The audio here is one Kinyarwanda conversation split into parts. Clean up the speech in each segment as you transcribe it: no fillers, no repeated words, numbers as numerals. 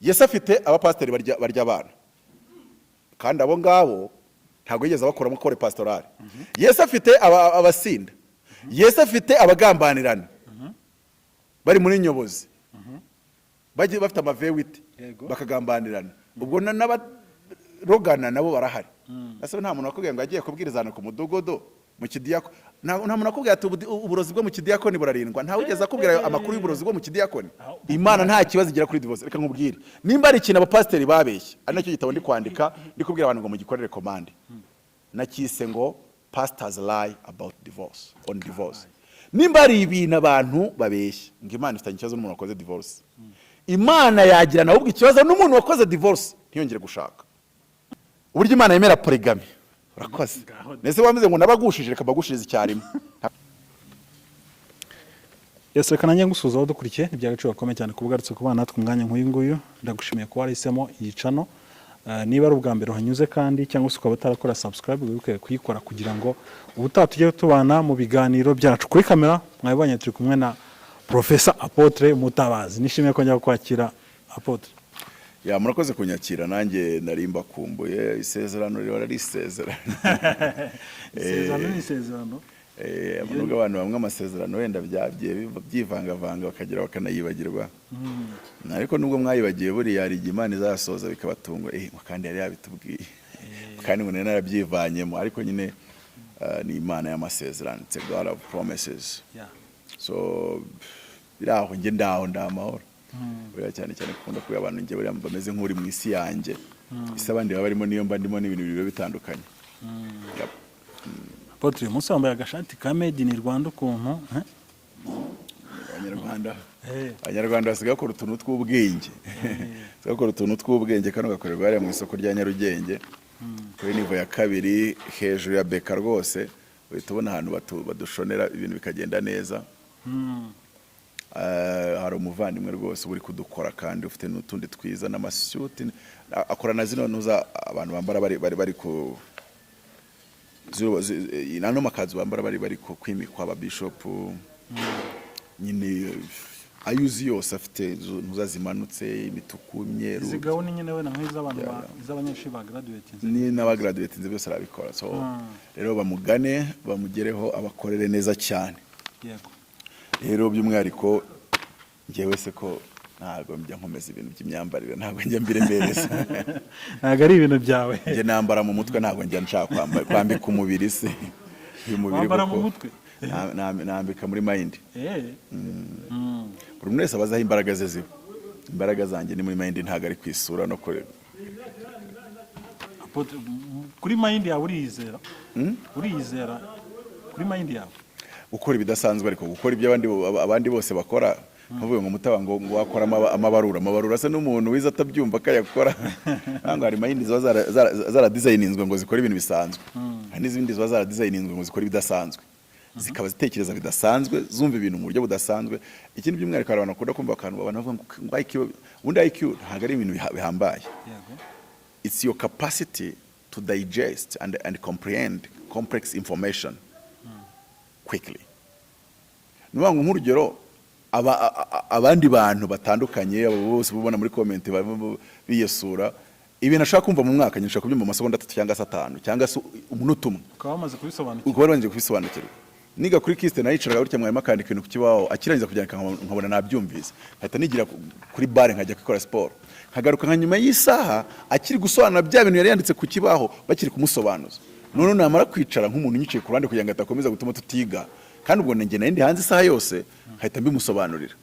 Yesu afite abapasiteri barya abana kandi abo ngabo ntabwo yigeze bakoramo kore pastorale. Yesu afite abasinda. Yesu afite abagambanirana bari muri nyobozi bagiye bafite amavewite bakagambanirana. Ubwo n'abarogana nabo barahari. Ase nta muntu wakubwiye ngo agiye kubwirizana ku mudogodo mu kidiyako. Nta muntu wakubwiye ati uburozi bwo mu kidiyakoni burarindwa. Nta wigeze akubwira amakuru y'uburozi bwo mu kidiyakoni. Imana nta kibazo igira kuri divorce. Reka nkubwire, nimba ari ikintu abapasiteri babeshye, ari nacyo gitabo ndi kwandika, ndi kubwira abantu ngo mugikorere commande. Nakise ngo pastors lie about divorce, on divorce. Nimba ari ibintu abantu babeshye, ngo Imana ifitanye ikibazo n'umuntu wakoze divorce. Imana yagira naho ubwo ikibazo n'umuntu wakoze divorce ntiyongere gushaka. Uburyo Imana yemera polygamy. Urakoze. Nese wamize ngo nabagushije reka bagushiriza icyarimo. Yesu reka nanjye ngusuza aho dukurikiye iby'agaciro gakomeye cyane kubugarutse ku bana natwe umwanya nk'uyu nguyu. Ndagushimiye ko wahisemo iyi channel. Niba ari ubwa mbere uhanyuze kandi cyangwa se ukaba utarakora subscribe wibuke kuyikora kugira ngo ubutaha tujye tubana mu biganiro byacu. Kuri kamera mwabibonye turi kumwe na Professor Apotre Mutabazi. Nishimiye ko njya kwakira Apotre. Ya murakoze kunyakira nanjye narimba kumbuye isezerano rero ari isezerano. Isezerano. Munuga abantu bamwe amasezerano wenda byivangavanga bakagira bakanayibagirwa. Ariko nubwo mwayibagiye buri yari Imana izasoza bikabatunga kandi yari yabitubwiye. Kandi ngo narabyivanyemo ariko nyine ni Imana y'amasezerano, it's a God of promises. So biraho nge ndaho ndamahoro. Buriya cyane kukunda kuba abantu nge buriya bameze nk'uri mu isi yanjye. Isi abandi baba barimo niyo mba ndimo n'ibintu bibe bitandukanye. Apotre Musa wambaye agashati ka made in Rwanda ukuntu Abanyarwanda basigaye bakora utuntu tw'ubwenge. Bagakora utuntu tw'ubwenge kandi gakorerwa hariya mu isoko rya Nyarugenge. Kuri nivo ya kabiri hejuru ya beka rwose uhita ubona ahantu badushonera ibintu bikagenda neza. Hari umuvandimwe rwose uri kudukora kandi ufite n'utundi twiza n'amasuti akorana zino nuza abantu bambara bari ku nano makazi bambara bari ku kwimikwa aba bishop nyine ayuzi yose afite nuza zimanutse imituku imyeru zigaho ni nyine we na nk'iz'abantu z'abanyeshuri ba graduate ni n'aba graduate byose arabikora. So rero bamugane bamugereho abakorere neza cyane. Yego. Rero by'umwihariko ngewe se ko ntabwo njya nkomeza ibintu by'imyambarire, ntabwo njya mbiremereza. Ntabwo ari ibintu byawe. Nge nambara mu mutwe, ntabwo njya nshaka kwambika umubiri se. Uyu mubiri wambara mu mutwe nambika muri mind. Buri wese abazaho imbaraga ze ziba. Imbaraga zanjye ni muri mind, ntabwo ari kwisura no kure. Kuri mind yawe uriyizera? Uriyizera kuri mind yawe? Gukora ibidasanzwe ariko gukora ibyo abandi bose bakora. Nkuvuye ngo mutaba ngo wakora amabarura se n'umuntu wiza atabyumva akayakora. Ntango hari mind ziba zara designinzwe ngo zikora ibintu bisanzwe. Hari n'izindi ziba zara designinzwe ngo zikora ibidasanzwe. Zikaba zitekereza bidasanzwe, zumva ibintu mu buryo budasanzwe. Ikindi by'umwihariko abantu bakunda kumva akantu babana bavuga ngo IQ, ubundi IQ ntabwo ari ibintu bihambaye. It's your capacity to digest and comprehend complex information quickly. Nubango nk'urugero abandi bantu batandukanye abo bose ubona muri comment biyesura ibintu ashaka kumva mu mwaka nyinshi kubyumva amasegonda 3 cyangwa 5 cyangwa se umunota umwe ukaba wamaze kubisobanukirwa. Ukaba wamaze kubisobanukirwa. Niga kuri kiste nayicaraga gutya mwarimu akandika ibintu ku kibaho akirangiza kugira nkabona nabyumvise. Hahita nigira kuri bare nkajya gukora sport. Nkagaruka nka nyuma y'isaha akiri gusobanura bya bintu yari yanditse ku kibaho bakiri kumusobanuza. None namara kwicara nk'umuntu nyiciye ku ruhande kugira ngo atakomeza gutuma tutiga. Kandi ubwo nenge nandi hanze isaha yose hahita mbimusobanurira.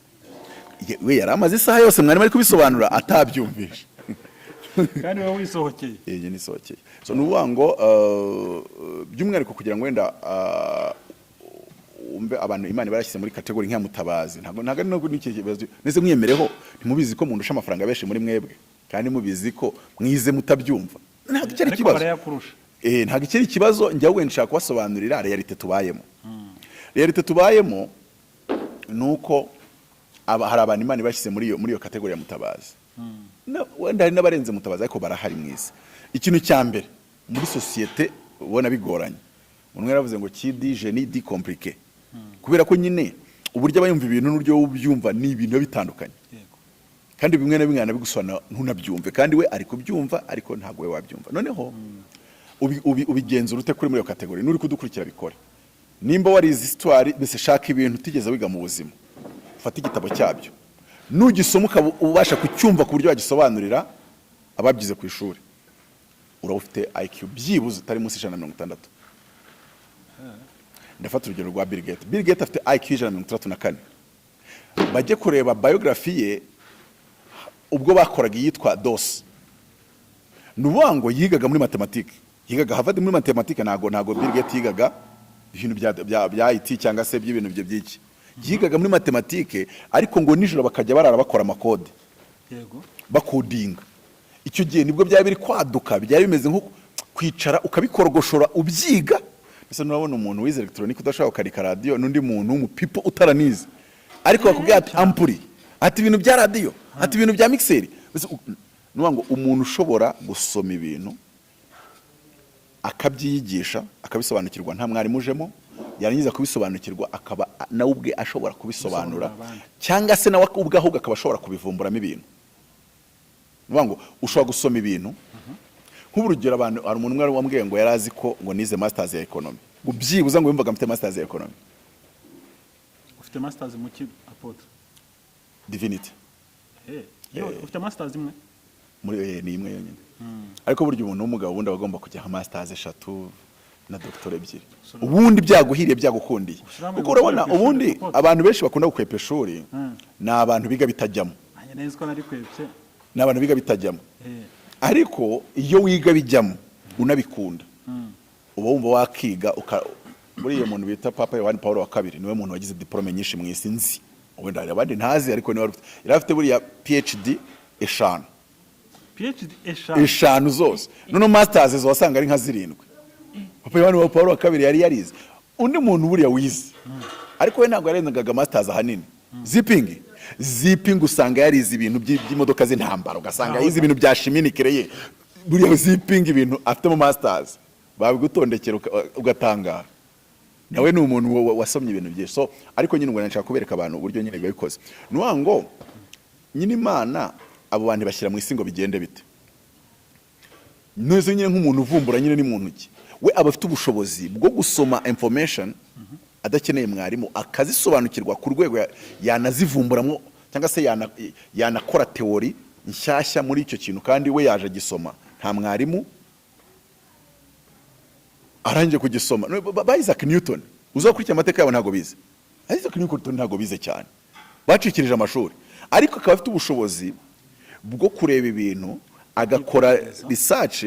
We yari amaze isaha yose mwarimu ari kubisobanura atabyumvisha. Kandi wowe wisohokeye. Yeye ni sohokeye. So nuwango by'umwihariko kugira ngo wenda umbe abantu Imana barashyize muri category nka Mutabazi. Ntago ari no n'iki kibazo. Neze mwiyemereho ntimubizi ko umuntu usha amafaranga benshi muri mwebwe. Kandi mubizi ko mwize mutabyumva. Ntago cyari kibazo. Ntago cyari kibazo njya wenda nshaka kubasobanurira reality tubayemo. Reality tubayemo nuko hari abantu Imana bashyize muri iyo category ya Mutabazi. Wenda hari n'abarenze Mutabazi ariko barahari mwisi. Ikintu cya mbere muri societe ubona bigoranye. Umuntu yaravuze ngo kidi genie di compliqué. Kubera ko nyine uburyo abayumva ibintu n'uryo ubyumva ni ibintu bitandukanye. kandi bimwe na bimwe anabigusobanura ntunabyumve kandi we ari kubyumva ariko ntabwo we wabyumva. Noneho ubigenzura ute kuri muri iyo kategori n'uri kudukurikira bikore. Nimba warize histoire mbese shaka ibintu utigeze wiga mu buzima, fata igitabo cyabyo nugisoma ubasha kucyumva ku buryo wagisobanurira ababyize ku ishuri, uraba ufite IQ byibuze utari munsi 160. Ndafata urugero rwa Bill Gates. Bill Gates afite IQ 134. Bajye kureba biography ye ubwo bakoraga yitwa DOS. Nubango yigaga muri mathematics, yigaga Harvard muri mathematics. Nago Bill Gates yigaga ibintu bya IT cyangwa se by'ibintu byo byiki, yigaga muri mathematics, ariko ngo nijoro bakajya barara bakora amakode, yego bakodinga. Icyo gihe nibwo byaba biri kwaduka, byaba bimeze nko kwicara ukabikorogoshora ubyiga. Ese nurabona umuntu wize electronic udashaka ukarika radio n'undi muntu w'umupipo utaranize, ariko bakubwira ati ampuri, ati ibintu bya radio, ati ibintu bya mixer. Nubango umuntu ushobora gusoma ibintu akabyiyigisha akabisobanukirwa nta mwarimu ujemo, yarangiza kubisobanukirwa akaba nawe ubwe ashobora kubisobanura, cyangwa se nawe ubwe ahubwo akaba ashobora kubivumburamo ibintu. Nubango ushobora gusoma ibintu nk'urugero abantu ari umuntu mwari wambwiye ngo yarazi ko ngo nize masters ya economy, ngo byibuza ngo yumvaga mfite masters ya economy. Ufite masters mu ki apotre? Divinity. Yo ufite masters imwe muri ni imwe yonyine. Ariko buryo umuntu w'umugabo wundi abagomba kujya masters 3 na doctor 2. Ubundi byaguhiriye byagukundiye. Kuko urabona ubundi abantu benshi bakunda gukwepa ishuri na abantu biga bitajyamo. Neza ko nari kwepse. Na abantu biga bitajyamo. Ariko iyo wiga bijyamo unabikunda, uba wumva wakiga muri iyo muntu bita Papa Yohani Paulo wa kabiri niwe muntu wagize diplome nyinshi mu isi nzi. Wenda abandi ntazi ariko niwe yarafite buri ya PhD 5. PhD 5 zose. None masters zo wasanga ari nka 7. Papa Yohani Paulo wa kabiri yari yarize. Undi muntu buri ya wize. Ariko we ntabwo yarengaga masters ahanini. Zipping usanga yarize ibintu by'imodoka z'intambara, ugasanga yize ibintu bya chimie nucléaire. Buri zipping ibintu afite mu masters babigutondekera ugatanga. Nawe ni umuntu wasomye ibintu byinshi. So ariko nyine ngo nashaka kubereka abantu uburyo nyine bibikoze. Nuwango nyine Imana abo bantu bashyira mu isi ngo bigende bite. Neze nyine nk'umuntu uvumbura nyine ni muntu ki. We abafite ubushobozi bwo gusoma information adakeneye mwarimu akazisobanukirwa ku rwego yanazivumburamo cyangwa se yanakora teori nshyashya muri icyo kintu, kandi we yaje gisoma nta mwarimu aranje kugisoma. Ba Isaac Newton uzakurikira amateka yabo ntago bize. Isaac Newton ntago bize cyane, bacikirije amashuri, ariko akaba afite ubushobozi bwo kureba ibintu agakora research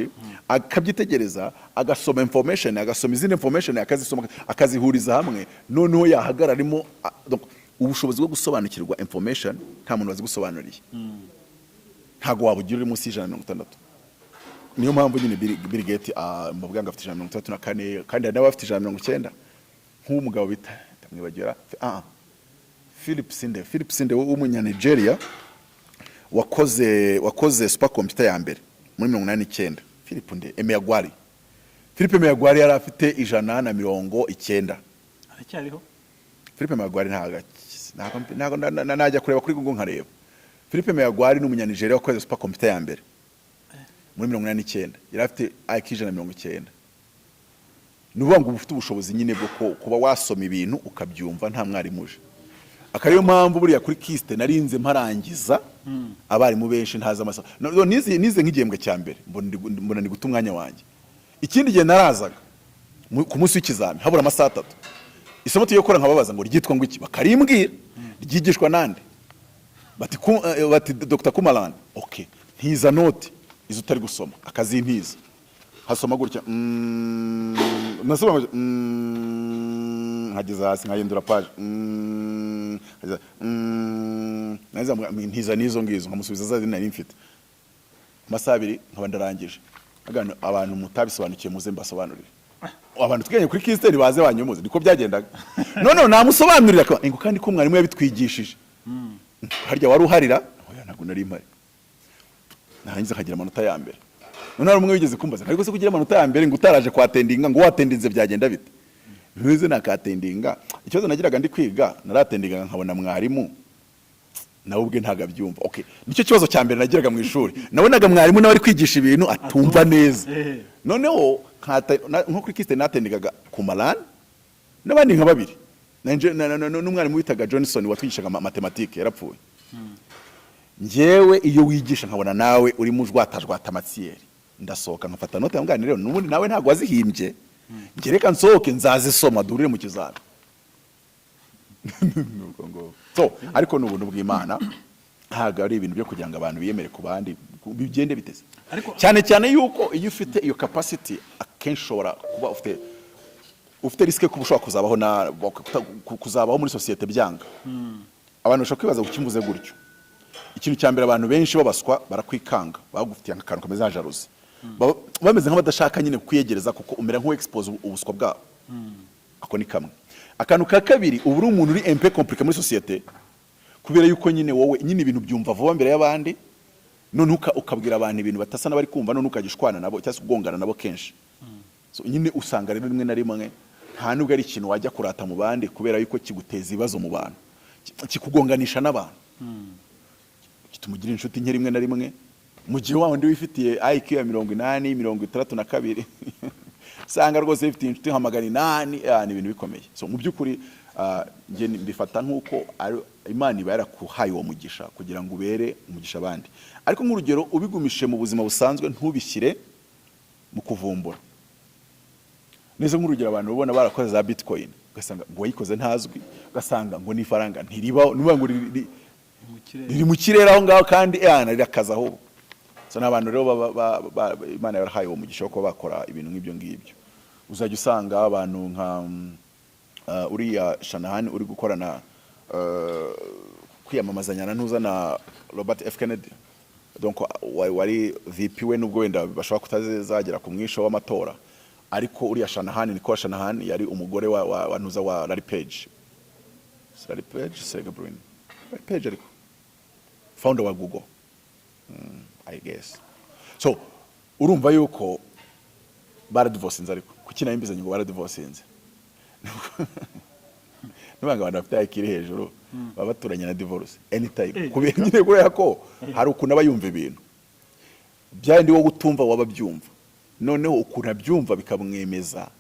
akabyitegereza, agasoma information, agasoma izindi information, akazisoma akazihuriza hamwe, noneho yahagararimo. Donc ubushobozi bwo gusobanukirwa information nta muntu wazi gusobanuriye, ntago wabugira uri munsi y'160. Niyo mpamvu nyine Bill Gates mbabwanga afite 134 kandi nawe afite 190. Nk'umugabo bita ndamwibagira Philip Sinde w'umunyanigeriya wakoze supercomputer ya mbere muri 1989. Philip Emeagwari yari afite 190. Aracyariho Philip Emeagwari ntago najya kureba kuri Google nkareba. Philip Emeagwari ni umunyanigeriya wakoze supercomputer ya mbere muri 1989. Yari afite IQ 190. Nuvuga ngo ufite ubushobozi nyine bwo kuba wasoma ibintu ukabyumva nta mwarimu uje. Akariyo mpamvu buriya kuri kiste narinze mparangiza abarimu benshi ntaza amasaha. Nize nk'igihembwe cya mbere mbona ndi guta umwanya wanjye. Ikindi gihe narazaga ku munsi w'ikizami habura amasaha 3. Isomo tugiye gukora nkababaza ngo ryitwa ngo iki, bakarimbwira ryigishwa nande, bati Dr. Kumalani. Okay, ntiza note izo utari gusoma akazintiza, hasoma gutya nasoma nkageza hasi nkayendura page naza ntiza nizo ngizo nkamusubiza zazi nari mfite amasaha 2 nkaba ndarangije. Abantu mutabisobanukiye muze mbasobanurire. Abantu twiganye kuri Kristeri baze banyomoze niko byagendaga. None namusobanurira ngo kandi ko mwarimu yabitwigishije. Harya wari uharira oya ntago nari impari. Narangiza kagira amanota ya mbere. None ari umwe wigeze kumbaza ariko se kugira amanota ya mbere ngo utaraje kwatendinga ngo watendinze byagenda bite. Ntuze nakatendinga. Ikibazo nagiraga ndi kwiga naratendinga nkabona mwarimu nawe ubwe ntabwo abyumva. Okay, nicyo kibazo cya mbere nagiraga mu ishuri, nabonaga mwarimu nawe ari kwigisha ibintu atumva neza. Noneho nko kuri Kiste natendegaga ku Marani n'abandi nka babiri, n'umwarimu witaga Johnson watwigishaga matematike yarapfuye. Njyewe iyo wigisha nkabona nawe uri mu jwatajwata matsiyeri, ndasohoka nkafata note yambwira rero n'ubundi nawe ntabwo wazihimbye, ngereka nsohoke nzazisoma durire mu kizami. So ariko n'ubuntu bw'Imana, ntabwo ari ibintu byo kugira ngo abantu biyemere ku bandi bigende biteze. Cyane cyane yuko iyo ufite iyo capacity akenshi ushobora kuba ufite riske kuba ushobora kuzabaho muri societe byanga. Abantu bashobora kwibaza gukimbuze gutyo. Ikintu cya mbere abantu benshi babaswa barakwikanga, bagufitiye akantu kameze nka jalousie. Bameze nk'abadashaka nyine kwiyegereza kuko umera nk'u expose ubuswa bwabo. Ako ni kamwe. Akantu ka kabiri, ubu uri umuntu uri un peu compliqué muri societe, kubera yuko nyine wowe nyine ibintu byumva vuba mbere y'abandi, none ukabwira abantu ibintu batasa n'abari kumva, none ukagishwana nabo cyangwa ugongana nabo kenshi. So nyine usanga rero rimwe na rimwe nta nubwo ari ikintu wajya kurata mu bandi kubera yuko kiguteza ibibazo mu bantu, kikugonganisha n'abantu. Kitumugira inshuti nke rimwe na rimwe mu gihe wa wundi wifitiye IQ ya 80 62 sanga rwose ifite inshuti nka 800. Ni ibintu bikomeye. So mu byukuri nge mbifata nkuko Imana iba yarakuhaye uwo mugisha kugira ngo ubere umugisha abandi, ariko nk'urugero ubigumishe mu buzima busanzwe ntubishyire mu kuvumbura neza. Nk'urugero abantu ubona barakoze za Bitcoin, ugasanga ngo wayikoze ntazwi, ugasanga ngo ni faranga ntiribaho, nuba ngo riri mu kirere aho ngaho kandi rirakaza aho. So n'abantu rero Imana yarahaye uwo mugisha ko bakora ibintu nk'ibyo ngibyo. Uzajya usanga abantu nka uriya Shanahan uri gukorana kwiyamamazanya na ntuza na Robert F Kennedy, donc wari VP we, nubwo wenda bashobora kutazagera ku mwisho w'amatora, ariko uriya Shanahan Nicole Shanahan yari umugore wa ntuza wa Larry Page. Larry Page, Sergey Brin, Larry Page ariko founder wa Google, I guess. So urumva yuko baradivorcinze, ariko kuki nayo mbizanye ngo baradivorcinze nubanga abantu bafite akiri hejuru baba baturanye na divorce anytime, kubera nyine kubera ko hari ukuntu abayumva ibintu byandi wo gutumva waba byumva, noneho ukuntu abyumva bikamwemeza.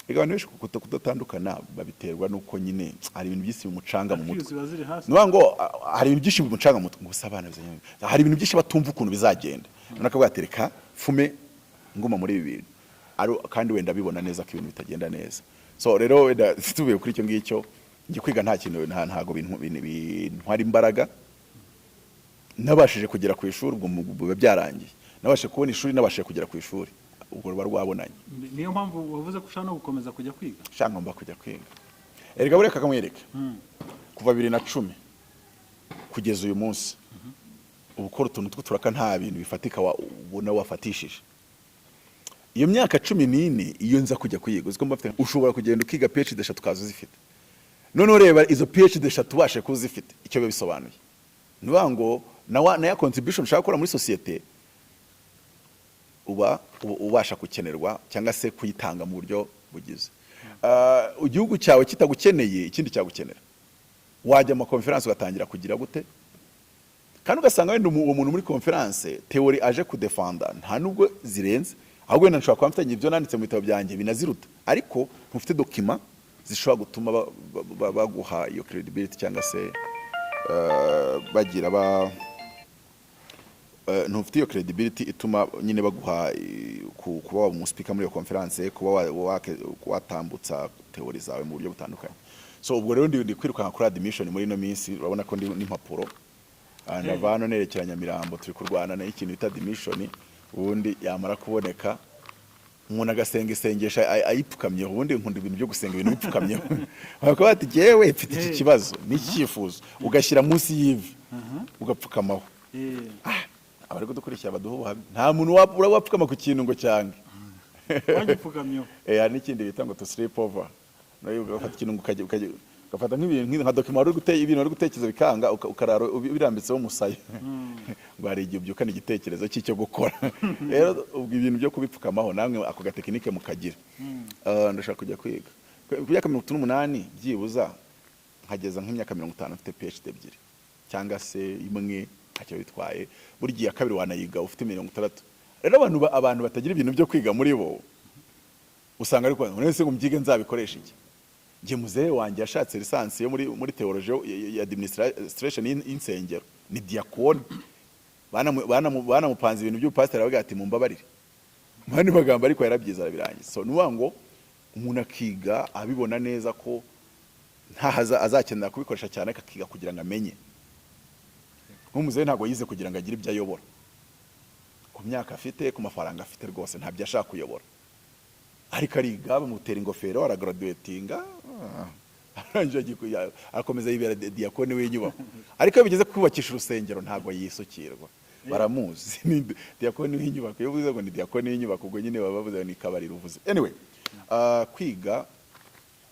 Abantu benshi kudatandukana babiterwa nuko nyine hari ibintu byinshi bimucanga mu mutwe. Nuba ngo hari ibintu byinshi bimucanga mu mutwe, ngo sabana bizanye, hari ibintu byinshi batumva ukuntu bizagenda, none akabwatereka fume nguma muri ibi bintu, kandi wenda bibona neza ko ibintu bitagenda neza. So rero wenda tuvuye kuri icyo ngicyo, ngiye kwiga nta kintu ntago bintwara imbaraga. Nabashije kugera ku ishuri ubwo byarangiye, nabashije kubona ishuri, nabashije kugera ku ishuri, ubwo ruba rwabonanye. Niyo mpamvu wavuze ko ushaka no gukomeza kujya kwiga? Shaka ngomba kujya kwiga. Erega bureka kamwereka kuva 2010 kugeza uyu munsi ubukora utuntu tw'uturaka nta bintu bifatika ubona wafatishije. Iyo myaka 14 iyo nza kujya kwiga, uziko mbafite ushobora kugenda ukiga PhD 3 kazo zifite. None ureba izo PhD 3 ubashe kuzifite, icyo bisobanuye nuba ngo na ya contribution ushaka gukora muri societe ubasha gukenerwa cyangwa se kuyitanga mu buryo bugize. Igihugu cyawe kitagukeneye, ikindi cyagukenera, wajya mu conference ugatangira kugira gute, kandi ugasanga wenda uwo muntu muri conference theory aje kudefenda nta nubwo zirenze, ahubwo wenda nshobora kuba mfitanye ibyo nanditse mu bitabo byanjye binaziruta, ariko ntufite document zishobora gutuma baguha iyo credibility cyangwa se bagira ntufite iyo credibility ituma nyine baguha kuba mu speaker muri iyo conference, kuba watambutsa theory zawe mu buryo butandukanye. So ubwo rero ndi kwirukanka kuri admission muri ino minsi, urabona ko ndi n'impapuro ndavano nerekeranya Mirambo, turi kurwana na ikintu bita admission, ubundi yamara kuboneka umuntu agasenga isengesha ayipfukamye, ubundi nkunda ibintu byo gusenga ibintu bipfukamye bakaba bati jewe mfite iki kibazo n'icyifuzo, ugashyira munsi y'ivi ugapfukamaho. Abari kudukurikira baduha ubuhamya, nta muntu wapfukama ku kintu ngo cyange wagipfukamyeho. Hari n'ikindi bita ngo to sleep over, nayo ugafata ikintu ugafata nk'ibintu nka document uri guteye ibintu uri gutekereza bikanga, ukarara birambitseho umusaya ngo hari igihe ubyukana igitekerezo cy'icyo gukora. Rero ubwo ibintu byo kubipfukamaho namwe ako gatekinike mukagira. Ndashaka kujya kwiga ku myaka 38 byibuza nkageza nk'imyaka 50 mfite PhD ebyiri. cyangwa se imwe ntacyo bitwaye, buri gihe kabiri wanayiga ufite 60. Rero abantu batagira ibintu byo kwiga muri bo usanga ariko nese ngo mbyige nzabikoresha iki. Nge muzehe wanjye yashatse lisansi yo muri theology ya administration insengero, ni diakone. Banamupanze ibintu by'upastor avuga ati mumbabarire. Mani magambo ariko yarabyiza arabirangiza. So nuwa ngo umuntu akiga abibona neza ko ntahaza azakenera kubikoresha cyane, akakiga kugira ngo amenye. Nk'umuzehe ntago yize kugira ngo agire ibyo ayobora. Ku myaka afite, ku mafaranga afite rwose ntabyo ashaka kuyobora. Ariko ariga bamutera ingofero, aragraduatinga, arangije akomeza yibera diakone w'inyubako. Ariko bigeze kubakisha urusengero ntago yisukirwa. Baramuzi ni diakone w'inyubako. Iyo uvuze ngo ni diakone w'inyubako ubwo nyine baba bavuze ni kabari ruvuze. Anyway, kwiga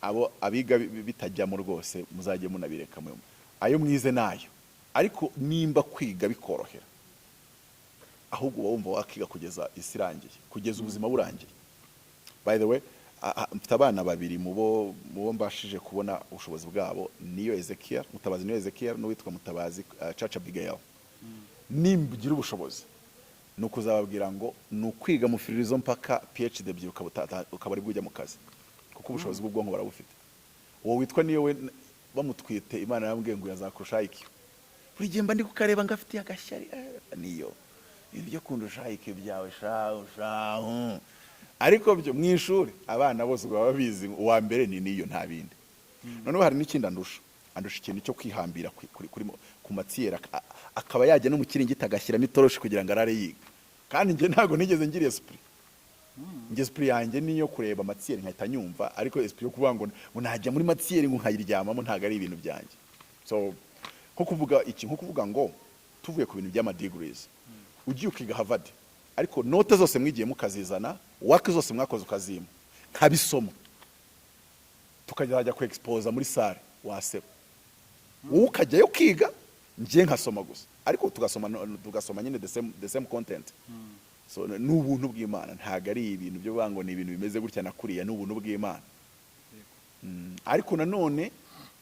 abo abiga bitajyamo rwose muzajye munabireka mwe. Ayo mwize nayo. Ariko nimba kwiga bikorohera, ahubwo wumva wakiga kugeza isirangiye, kugeza ubuzima burangiye. By the way, mfite abana babiri mubo mbashije kubona ubushobozi bwabo, niyo Ezekiel, Mutabazi niyo Ezekiel n'uwitwa Mutabazi Chacha Abigail. Nimbugira ubushobozi nuko uzababwira ngo nukwiga mu firirizo mpaka PhD ukabari bujya mu kazi, kuko ubushobozi bw'ubwonko barabufite. Uwo witwa niyo we bamutwite Imana yambwiye ngo yazakurusha iki. Buri gihe mba ndi kukareba ngafite agashyari niyo ibyo kundusha iki byawe sha. Ariko byo mwishuri abana bose baba bizi uwa mbere ni niyo nta bindi. Noneho hari n'ikindi andusha ikintu cyo kwihambira ku matsiyera, akaba yajya no mu kiringiti agashyiramo itoroshi kugira ngo arare yiga. Kandi nge ntago nigeze ngira esprit. Nge esprit yanjye niyo kureba matsiyeri nkahita nyumva, ariko esprit yo kuvuga ngo najya muri matsiyeri ngo nkayiryamamo ntago ari ibintu byanjye. So nko kuvuga ngo tuvuye ku bintu by'ama degrees, ugiye ukiga Harvard, ariko note zose mwigiye mukazizana, wake zose mwakoze ukazima, nkabisoma tukajya ku expose muri sale waseba. Wowe ukajyayo kiga, ngiye nkasoma gusa, ariko tugasoma nyine the same content. So n'ubuntu bw'Imana, ntago ari ibintu byo bango ni ibintu bimeze gutya nakuriya, n'ubuntu bw'Imana. Ariko nanone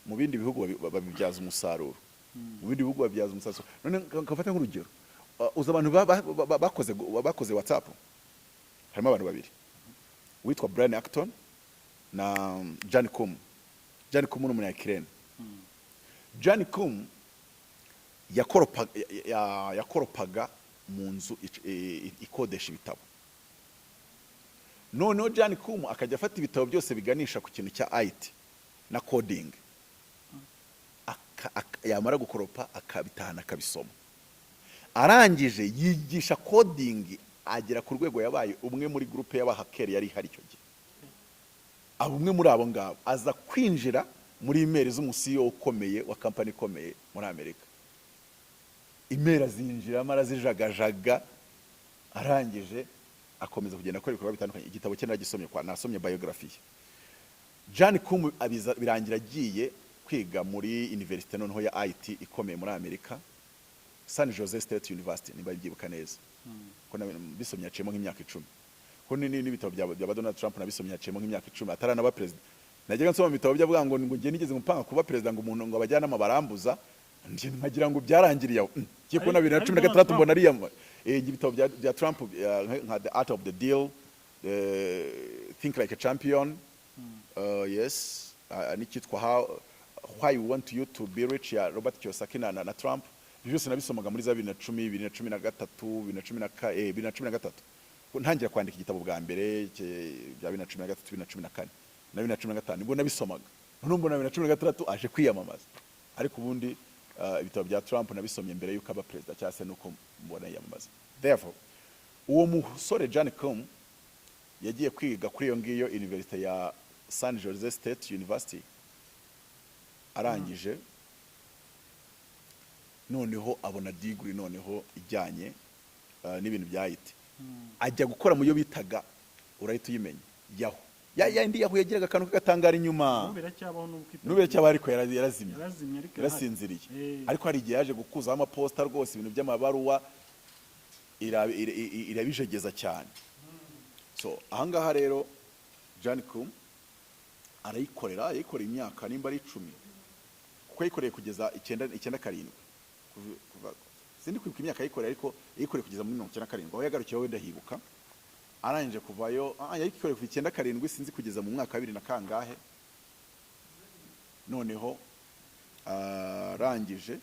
mu bindi bihugu babibyaza umusaruro. Mu bindi bihugu babyaza umusaruro. None nkafata nk'urugero, uza abantu bakoze WhatsApp. Harimo abantu babiri, witwa Brian Acton na Jan Koum. Jan Koum n'umunya Ukraine. Jan Koum yakoropaga mu nzu ikodesha ibitabo. Noneho Jan Koum akajya afata ibitabo byose biganisha ku kintu cya IT na coding, yamara gukoropa akabitahana akabisoma. Arangije yigisha coding agera ku rwego yabaye umwe muri groupe y'abahakeri yari hari icyo gihe. Umwe muri abo ngabo aza kwinjira muri email z'umusiyo ukomeye wa company ikomeye muri Amerika. Email azinjira marazijagajaga, arangije akomeza kugenda akora ibikorwa bitandukanye. Igitabo cye nagisomye nasomye biography. Jan Koum birangira agiye kwiga muri university noneho ya IT ikomeye muri Amerika, San Jose State University, niba byibuka neza. Ko bisomye acemo nk'imyaka 10. Ko n'ibitabo bya Donald Trump nabisomye acemo nk'imyaka 10 ataranaba president. Najyaga nsoma ibitabo byavuga ngo ngiye nigeze gupanga kuba president ngo umuntu ngo abajyana amabarambuza, nje nkagira ngo byarangiriye aho. Kiye ko na 2016 mbona ari yamwe. Ibitabo bya Trump nka The Art of the Deal, Think Like a Champion, yes, nikitwa Why We Want You to Be Rich ya Robert Kiyosaki na Trump. Byose nabisomaga muri za 2010, 2013, 2013. Ntangira kwandika igitabo bwa mbere bya 2013, 2014 na 2015 nibwo nabisomaga. None mbona 2016 aje kwiyamamaza. Ariko ubundi ibitabo bya Trump nabisomye mbere yuko aba president cyase nuko mbona yiyamamaza. Therefore, uwo musore Jan Koum yagiye kwiga kuri iyo ngiyo University ya San Jose State University. Arangije noneho abona degree noneho ijyanye n'ibintu bya IT. Ajya gukora mu yo bitaga urahita uyimenya yaho. Yindi yaho yagiraga akantu kagatangara inyuma. Nubera cyaba ariko yarasinziriye. Ariko hari igihe yaje gukuza amaposta rwose ibintu by'amabaruwa irabijegeza cyane. So ahangaha rero Jan Koum yayikoreye imyaka nimba ari 10. Kuko yayikoreye kugeza 9 karindwi. sindi kwibuka imyaka yikoreye ariko yikoreye kugeza muri 1997 aho yagarukiye wenda hibuka arangije kuvayo yayikoreye kuva 97 sinzi kugeza mu mwaka wa 2000 na kangahe noneho arangije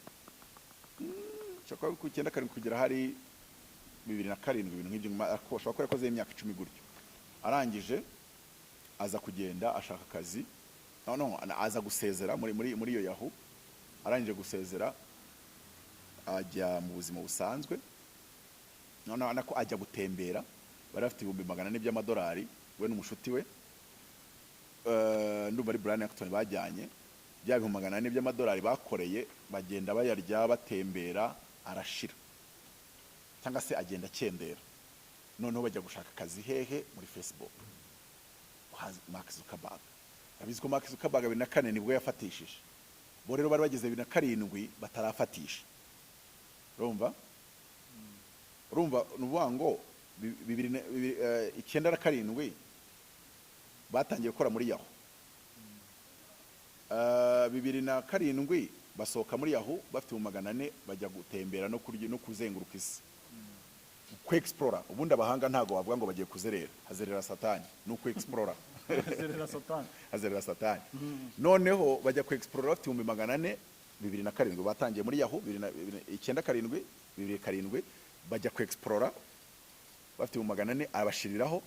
cyakora ku 97 kugera hari 2007 ibintu nk'ibyo ashobora ko yakoze imyaka 10 gutyo arangije aza kugenda ashaka akazi aza gusezera muri iyo Yahoo arangije gusezera ajya mu buzima busanzwe noneho ko ajya gutembera bari bafite 400 by'amadolari we n'umushuti we ndumva ari Brian Acton bajyanye bya 400 by'amadolari bakoreye bagenda bayarya batembera arashira cyangwa se agenda akendera noneho bajya gushaka akazi hehe muri Facebook Mark Zuckerberg abizi ko Mark Zuckerberg 2004 nibwo yafatishije bo rero bari bageze 2007 batarafatisha urumva nuvuga ngo 2007 batangiye gukora muri Yahoo 2007 basohoka muri Yahoo bafite 400 bajya gutembera no kurya no kuzenguruka isi ku explora ubundi abahanga ntago bavuga ngo bagiye kuzerera hazerera satani no ku explora hazerera satani noneho bajya ku explora bafite 400 2007 batangiye muri Yahoo 2007 2007 bajya ku explora bafite 400 abashiriraho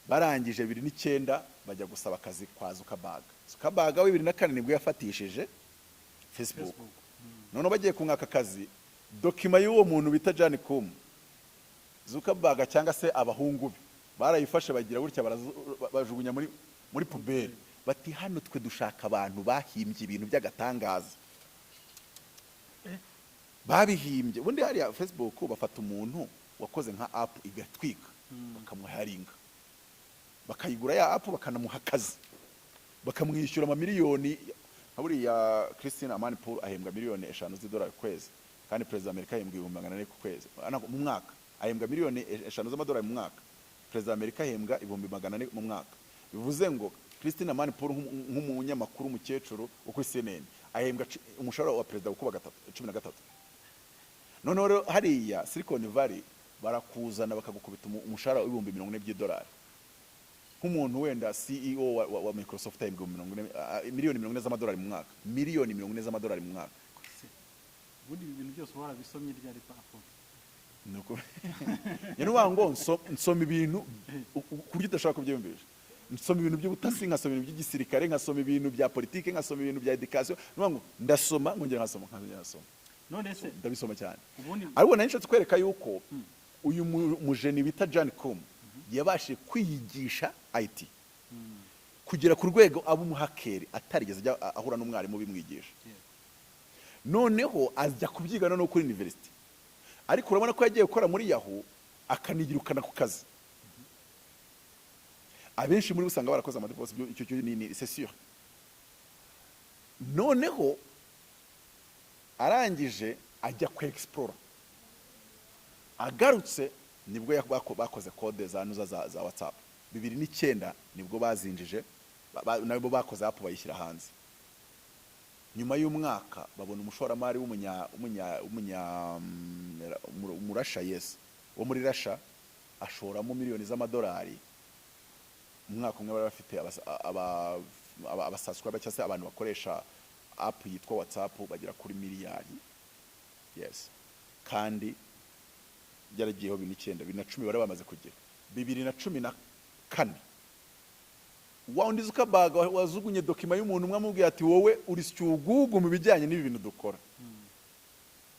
barangije 2009 bajya gusaba akazi kwa Zuckerberg we 2004 nibwo yafatishije Facebook none bagiye kunka akazi dokima y'uwo muntu bita Jan Koum Zuckerberg cyangwa se abahungu be barayifashe bagira gutya bajugunya muri puberi bati hano twe dushaka abantu bahimbye ibintu by'agatangaza babihimbye ubundi hari Facebook bafata umuntu wakoze nka app igatwika bakamuharinga bakayigura ya app bakanamuha akazi bakamwishyura amamiliyoni buriya Christine Amanpour ahembwa miliyoni 5 z'idolari ku kwezi kandi president Amerika ahembwa 400 ku kwezi mu mwaka ahembwa miliyoni 5 z'amadolari mu mwaka president Amerika ahembwa 400 mu mwaka bivuze ngo Christine Amanpour nk'umunyamakuru mukecuru uko CNN ahembwa umushahara wa president ukuba 13 none hariya Silicon Valley barakuzana bakagukubita umushahara w'ibihumbi 40 by'idolari nk'umuntu wenda CEO wa Microsoft ahembwa miliyoni 40 z'amadolari mu mwaka miliyoni 40 z'amadolari mu mwaka ubundi ibintu byose warabisomye ryari papo nuko ngo nsoma ibintu kuryo udashaka kubyumvisha nsoma ibintu by'ubutasi nkasoma ibintu by'igisirikare nkasoma ibintu bya politike nkasoma ibintu bya education ngo ndasoma ngongera nkasoma none se ndabisoma cyane ariko nanishatse kwereka yuko uyu mujeni bita Jan Koum yabashije kwiyigisha IT kugera ku rwego abo umuhakeri atarigeze ahura n'umwarimu bimwigisha noneho ajya kubyigana no kuri university ariko urabona ko yagiye gukora muri Yahoo akanigirukana ku kazi abenshi muri usanga barakoze amadipose icyo ni c'est sûr noneho arangije ajya ku explore agarutse nibwo bakoze code za WhatsApp 2009 nibwo bazinjije nabo bakoze app bayishyira hanze nyuma y'umwaka babona umushoramari umurasha wo muri Russia ashoramo miliyoni z'amadolari mu mwaka umwe bari bafite abasubscriber cyangwa se abantu bakoresha app yitwa WhatsApp bagera kuri miliyari kandi byaragiyeho 2010 bari bamaze kugera 2014 waundi Zuckerberg wazugunye dokima y'umuntu umwe amubwiye ati wowe uri cyugugu mu bijyanye n'ibi bintu dukora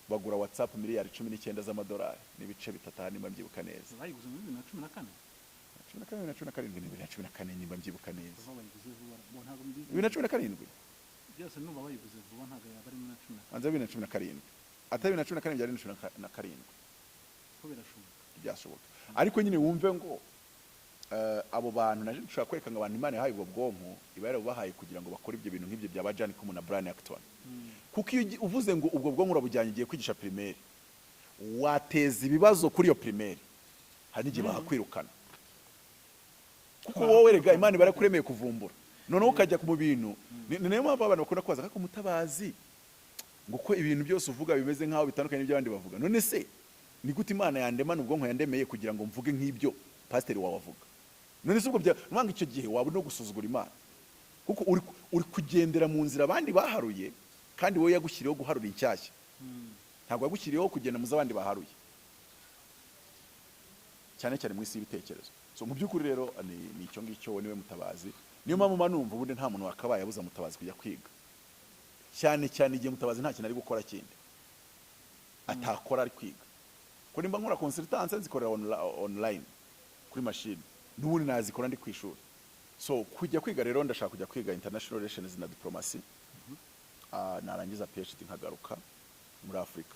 bagura WhatsApp miliyari 19 z'amadolari n'ibice bitatu nimba mbyibuka neza bayiguze muri 2014 nimba mbyibuka neza 2017 byose numva bayiguze vuba ntago yaba ari muri 2017 atari 2014 byari 2017 ko birashoboka byashoboka ariko nyine wumve ngo abo bantu naje dushaka kwereka ngo abantu Imana yahaye ubwo bwonko ibare bahaye kugira ngo bakore ibyo bintu nk'ibyo byaba Jan Koum na Brian Acton kuko iyo uvuze ngo ubwo bwonko urabujyanye igiye kwigisha primaire wateza ibibazo kuri iyo primaire hari n'igihe bahakwirukana kuko wowe rega Imana barakuremeye kuvumbura noneho ukajya mu bintu niyo mpamvu abantu bakunda kwaza ko mutabazi ngo ko ibintu byose uvuga bimeze nk'aho bitandukanye n'ibyo abandi bavuga. None se ni gute Imana yandemana ubwonko yandemeye kugira ngo mvuge nk'ibyo pasiteri wawe avuga? None se ubwo mwanga icyo gihe waba no gusuzugura Imana, kuko uri kugendera mu nzira abandi baharuye, kandi wowe yagushyiriyeho guharura inshyashya. Ntabwo yagushyiriyeho kugenda mu z'abandi baharuye, cyane cyane mu isi y'ibitekerezo. So mu by'ukuri rero ni icyo ngicyo, niwe mutabazi. Niyo mpamvu manumva ubundi nta muntu wakabaye abuza mutabazi kujya kwiga, cyane cyane igihe mutabazi nta kintu ari gukora kindi atakora ari kwiga. Ko nimba nkora consultance nzikorera online kuri machine, n'ubundi nazikora ndi ku ishuri. So kujya kwiga rero ndashaka kujya kwiga international relations na diplomacy, narangiza PhD nkagaruka muri Afrika.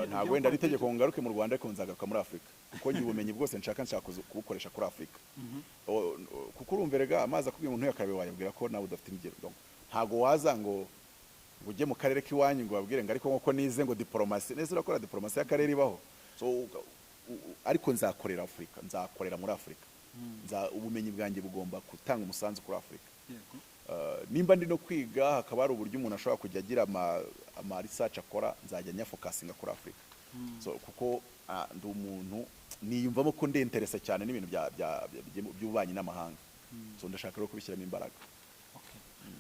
Ntabwo wenda ari itegeko ngaruke mu Rwanda ariko nzagaruka muri Afrika, kuko ngiye ubumenyi bwose nshaka kubukoresha kuri Afrika. Kuko urumva rega amazi akubwiye umuntu yakarabe wayabwira ko nawe udafite ingero. Ntabwo waza ngo ujye mu karere k'iwanyu ngo babwire ngo ariko nko nize ngo diplomasi, neza urakora diplomasi y'akarere ibaho. So ariko nzakorera Afrika, nzakorera muri Afrika. Ubumenyi bwanjye bugomba gutanga umusanzu kuri Afrika. Nimba ndi no kwiga hakaba ari uburyo umuntu ashobora kujya agira ama research akora, nzajya nyafokasinga kuri Afrika. So kuko ndi umuntu niyumvamo ko ndi interesse cyane n'ibintu by'ububanyi n'amahanga. So ndashaka rero kubishyiramo imbaraga.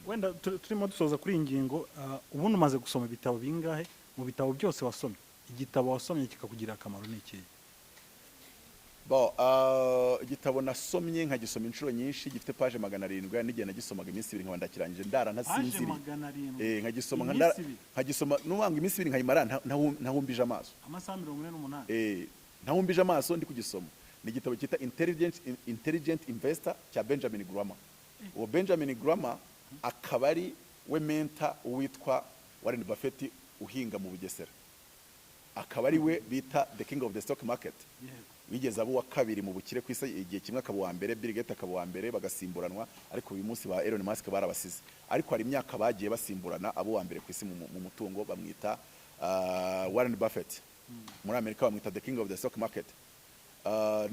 Wenda turimo dusoza kuri iyi ngingo, ubundi umaze gusoma ibitabo bingahe? Mu bitabo byose wasomye, igitabo wasomye kikakugirira akamaro ni ikihe? Igitabo nasomye nkagisoma inshuro nyinshi gifite page 700, n'igihe nagisomaga iminsi 2 nkaba ndakirangije ndara ntasinziriye. Nkagisoma n'ubanga iminsi 2 nkayimara ntahumbije amaso. Amasaha 48. Ntahumbije amaso ndi kugisoma. Ni igitabo cyita Intelligent Investor cya Benjamin Graham. Uwo Benjamin Graham akaba ari we mentor uwitwa Warren Buffett uhinga mu Bugesera. Akaba ari we bita the king of the stock market. Wigeze abo wa kabiri mu bukire ku isi, igihe kimwe akaba wa mbere, Bill Gates akaba wa mbere, bagasimburanwa, ariko uyu munsi ba Elon Musk barabasize. Ariko hari imyaka bagiye basimburana, abo wa mbere ku isi mu mutungo bamwita Warren Buffett. Muri Amerika bamwita the king of the stock market.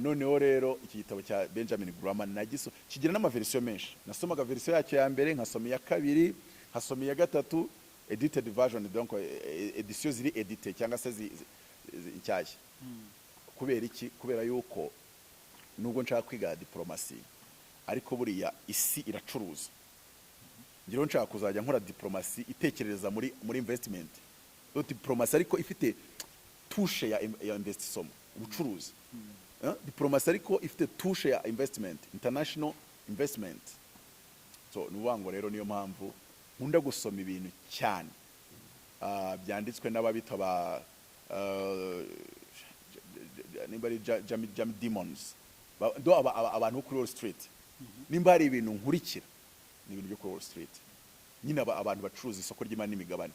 Noneho rero iki gitabo cya Benjamin Graham nagiso kigira n'amaverisiyo menshi. Nasomaga verisiyo yacyo ya mbere, nkasoma iya kabiri, nkasoma iya gatatu, edited version, donc edition ziri edité cyangwa se inshyashya. Kubera iki? Kubera yuko nubwo nshaka kwiga diplomasi, ariko buriya isi iracuruza. Ngiro nshaka kuzajya nkora diplomasi itekerereza muri investment. Diplomasi ariko ifite touche ya investissement, ubucuruzi. Diplomasi ariko ifite touche ya investment, international investment. So nubango rero niyo mpamvu nkunda gusoma ibintu cyane byanditswe n'ababita ba nimbari Jamie Dimons, abantu kuri Wall Street. Nimba hari ibintu nkurikira ni ibintu byo kuri Wall Street, nyine abantu bacuruza isoko ry'imari n'imigabane.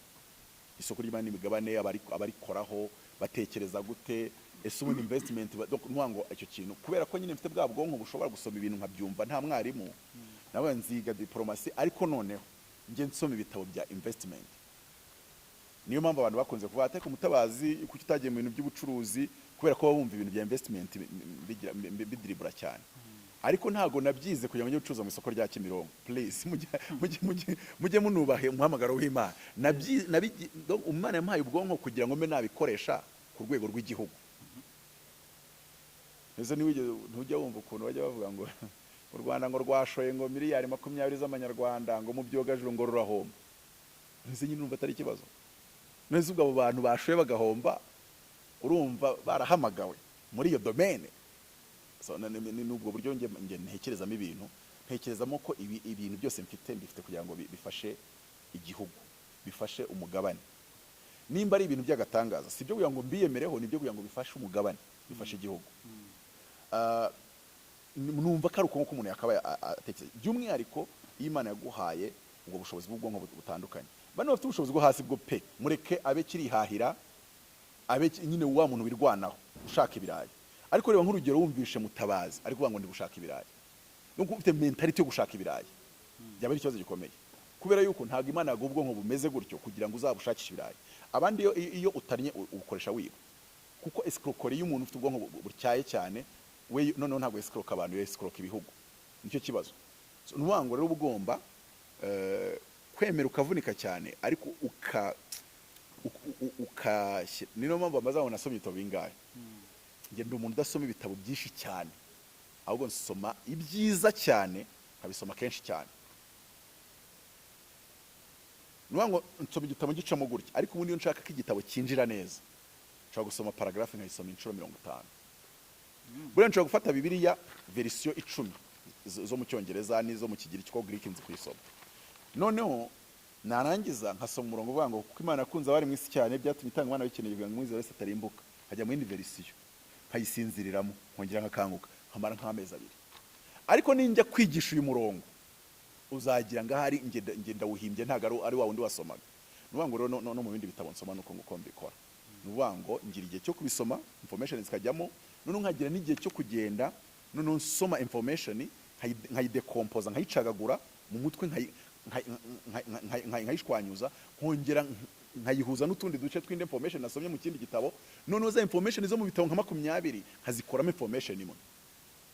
Isoko ry'imari n'imigabane abarikoraho batekereza gute, ese ubundi investment nwango icyo kintu, kubera ko nyine mfite bwa bwonko bushobora gusoma ibintu nkabyumva nta mwarimu, nawe nziga diplomasi ariko noneho nge nsoma ibitabo bya investment. Niyo mpamvu abantu bakunze kuvuga ati ko Mutabazi kuki utagiye mu bintu by'ubucuruzi, kubera ko bumva ibintu bya investment bidiribura cyane. Ariko ntago nabyize kugira ngo njye gucuruza mu isoko rya Kimironko. Please mujye munubahe umuhamagaro w'Imana. Umwana yampaye ubwonko kugira ngo mbe nabikoresha ku rwego rw'igihugu. Ese ntujya wumva ukuntu bajya bavuga ngo u Rwanda ngo rwashoye ngo miliyari 20 z'amanyarwanda ngo mu byogajuru ngo rurahomba. Nzi nyine numva atari ikibazo. Nese ubwo abo bantu bashoye bagahomba, urumva barahamagawe muri iyo domaine. So nubwo buryo nge ntekerezamo ibintu, ntekerezamo ko ibintu byose mfite mbifite kugira ngo bifashe igihugu, bifashe umugabane. Nimba ari ibintu by'agatangaza, sibyo kugira ngo mbiyemereho, nibyo kugira ngo bifashe umugabane, bifashe igihugu. Numva ko ari uko umuntu yakabaye atekereza. By'umwihariko Imana yaguhaye ubwo bushobozi bw'ubwonko butandukanye. Bano bafite ubushobozi bwo hasi bwo pe, mureke abe kirihahira, abe nyine wa muntu wirwanaho ushaka ibirayi. Ariko reba nk'urugero wumvishe Mutabazi ariko uvuga ngo ndi gushaka ibirayi, nuko ufite mentality yo gushaka ibirayi, byaba ari ikibazo gikomeye. Kubera yuko ntabwo Imana yaguha ubwonko bumeze gutyo kugira ngo uzabushakishe ibirayi. Abandi iyo utarnye ubukoresha wiba, kuko escroquerie y'umuntu ufite ubwonko butyaye cyane, we noneho ntabwo escroque abantu, yo escroque ibihugu. Nicyo kibazo. Nubango rero ubugomba kwemera ukavunika cyane ariko niyo mpamvu amazabona nasomye ibitabo bingahe. Njye ndi umuntu udasoma ibitabo byinshi cyane, ahubwo nsoma ibyiza cyane nkabisoma kenshi cyane. Nuvuga ngo nsoma igitabo ngicamo gutya, ariko ubundi iyo nshaka ko igitabo cyinjira neza nshobora gusoma paragraphe nkayisoma inshuro 50. Buriya nshobora gufata Bibiliya verisiyo 10 zo mu Cyongereza n'izo mu Kigiriki ko Greek nzi kuyisoma, noneho narangiza nkasoma umurongo uvuga ngo kuko Imana yakunze abari mu isi cyane byatumye itanga umwana w'ikinege kugira ngo umwizera wese atarimbuka, hajya mu yindi verisiyo nkayisinziriramo nkongera nkakanguka nkamara nk'amezi 2. Ariko ninjya kwigisha uyu murongo uzagira ngo ahari nge ndawuhimbye ntago ari wa wundi wasomaga. Nuvuga ngo rero no mu bindi bitabo nsoma nuko nguko mbikora. Nuvuga ngo ngira igihe cyo kubisoma information zikajyamo, none nkagira n'igihe cyo kugenda none nsoma information nkayidecompose nkayicagagura mu mutwe nkayishwanyuza nkongera nkayihuza n'utundi duce tw'indi information nasomye mu kindi gitabo, none za information zo mu bitabo nka 20 nkazikoramo information imwe.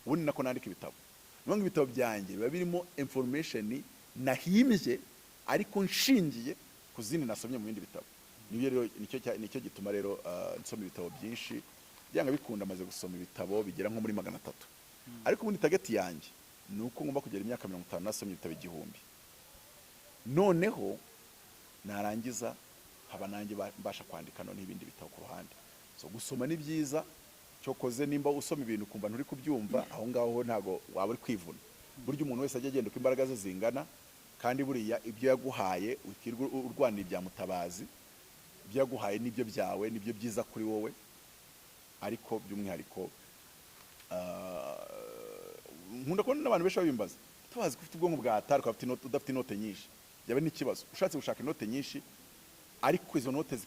Ubundi nako nandika ibitabo. Nuvuga ngo ibitabo byanjye biba birimo information nahimbye ariko nshingiye ku zindi nasomye mu bindi bitabo. Niyo rero nicyo gituma rero nsoma ibitabo byinshi, byanga bikunda amaze gusoma ibitabo bigera nko muri 300. Ariko ubundi target yanjye nuko ngomba kugera imyaka 50 nasomye ibitabo 1000. Noneho narangiza haba nanjye mbasha kwandika none ibindi bitabo ku ruhande. So gusoma ni byiza, cyokoze nimba usoma ibintu kumva nturi kubyumva aho ngaho ntago waba uri kwivuna. Buryo umuntu wese ajya agenda uko imbaraga ze zingana, kandi buriya ibyo yaguhaye ukirwa urwanira ibya Mutabazi, ibyo yaguhaye nibyo byawe nibyo byiza kuri wowe. Ariko by'umwihariko nkunda kubona n'abantu benshi babimbaza, tubazi ko ufite ubwonko bwa atari ko udafite inote nyinshi. Yabe n'ikibazo ushatse gushaka inote nyinshi ariko izo note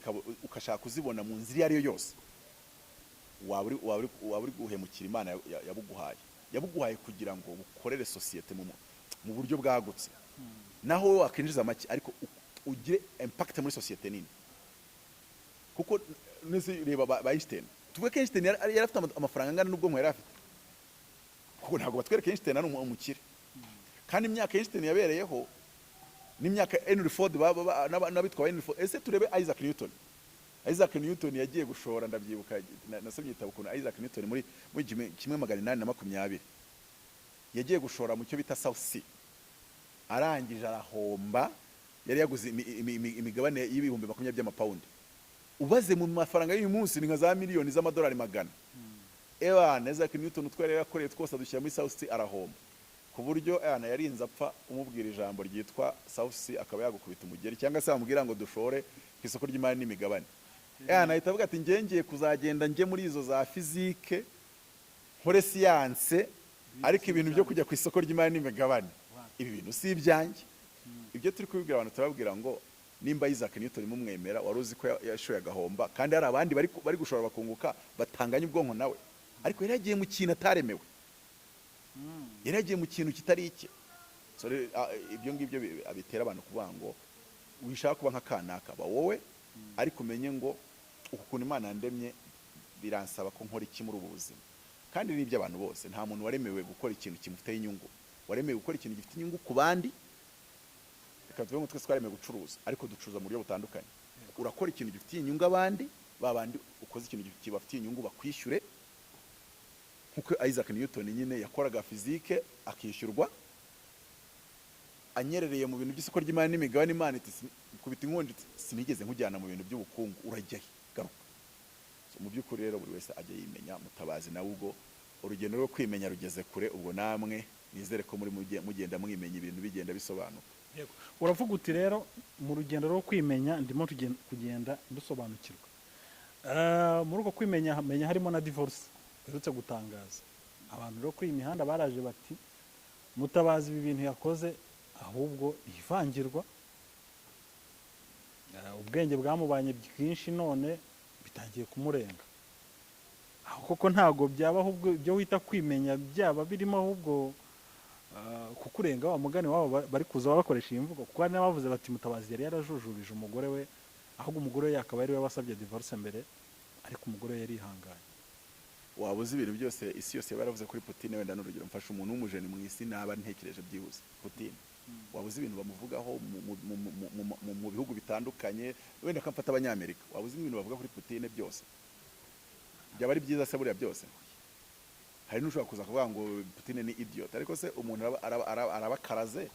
ukashaka kuzibona mu nzira ariyo yose, waba uri guhemukira Imana yabuguhaye kugira ngo bukorere societe mu buryo bwagutse. Naho wakinjiza make ariko ugire impact muri societe nini. Kuko nese reba ba Einstein, tuvuge ko Einstein yari afite amafaranga angana n'ubwo yari afite, kuko ntabwo batwereka Einstein ari umukire. Kandi imyaka Einstein yabereyeho n'imyaka Henry Ford n'abitwa Henry Ford. Ese turebe Isaac Newton. Isaac Newton yagiye gushora, ndabyibuka nasomye igitabo kuna Isaac Newton muri 1820 yagiye gushora mu cyo bita South Sea, arangije arahomba. Yari yaguze imigabane y'ibihumbi 20 by'amapaundi. Ubaze mu mafaranga y'uyu munsi ni nka za miliyoni z'amadolari 100. Isaac Newton utwere yakoreye twose dushyira muri South Sea arahomba, ku buryo yarinze apfa umubwira ijambo ryitwa South Sea akaba yagukubita umugeri, cyangwa se amubwira ngo dushore ku isoko ry'imari n'imigabane. Ahita avuga ati ngiye kuzagenda nje muri izo za physique nkore science, ariko ibintu byo kujya ku isoko ry'imari n'imigabane ibi bintu si ibyanjye. Ibyo turi kubibwira abantu turababwira ngo nimba Isaac Newton mumwemera, wari uzi ko yashoye agahomba, kandi hari abandi bari gushora bakunguka batanganya ubwonko nawe, ariko yari yagiye mu kintu ataremewe, yari yagiye mu kintu kitari icye. So ibyo ngibyo abitera abantu kuvuga ngo wishaka kuba nka kanaka ba wowe, ariko umenye ngo ukuntu Imana yandemye biransaba ko nkora iki muri ubu buzima. Kandi ni iby'abantu bose, nta muntu waremewe gukora ikintu kimufite inyungu, waremewe gukora ikintu gifite inyungu ku bandi. Reka tuvuge ngo twese twaremewe gucuruza, ariko ducuruza mu buryo butandukanye. Urakora ikintu gifitiye inyungu abandi, babandi ukoze ikintu kibafitiye inyungu bakwishyure. Nkuko Isaac Newton nyine yakoraga physique akishyurwa, anyerereye mu bintu by'isoko ry'imari n'imigabane. Imana iti kubita inkonji, sinigeze nkujyana mu bintu by'ubukungu, urajya garuka. So mu by'ukuri rero buri wese ajya yimenya. Mutabazi nawe ubwo urugendo rwo kwimenya rugeze kure, ubwo namwe nizere ko muri mugenda mwimenya ibintu bigenda bisobanuka. Yego, uravuga uti rero mu rugendo rwo kwimenya ndimo kugenda ndusobanukirwa. Muri uko kwimenya menya harimo na divorce uretse gutangaza. Abantu rero kuri imihanda baraje bati Mutabazi ibi bintu yakoze ahubwo ivangirwa, ubwenge bwamubanye bwinshi none bitangiye kumurenga. Aho koko ntago byaba ahubwo byo wita kwimenya byaba birimo ahubwo kukurenga wa mugani wabo bari kuza bakoresha iyi mvugo, kuko n'abavuze bati Mutabazi yari yarajujubije umugore we, ahubwo umugore we yakaba yari we wasabye divorce mbere, ariko umugore we yari ihanganye. Wabuze ibintu byose isi yose baravuze kuri Putin, wenda n'urugero mfasha umuntu w'umujeni mu isi naba ntekereje byihuse Putin. wabuze ibintu bamuvugaho mu bihugu bitandukanye, wenda akamfata abanyamerika, wabuze ibintu bavuga kuri Putin byose, byaba ari byiza se buriya byose? Hari n'ushobora kuza kuvuga ngo Putin ni idiot, ariko se umuntu arabakaraze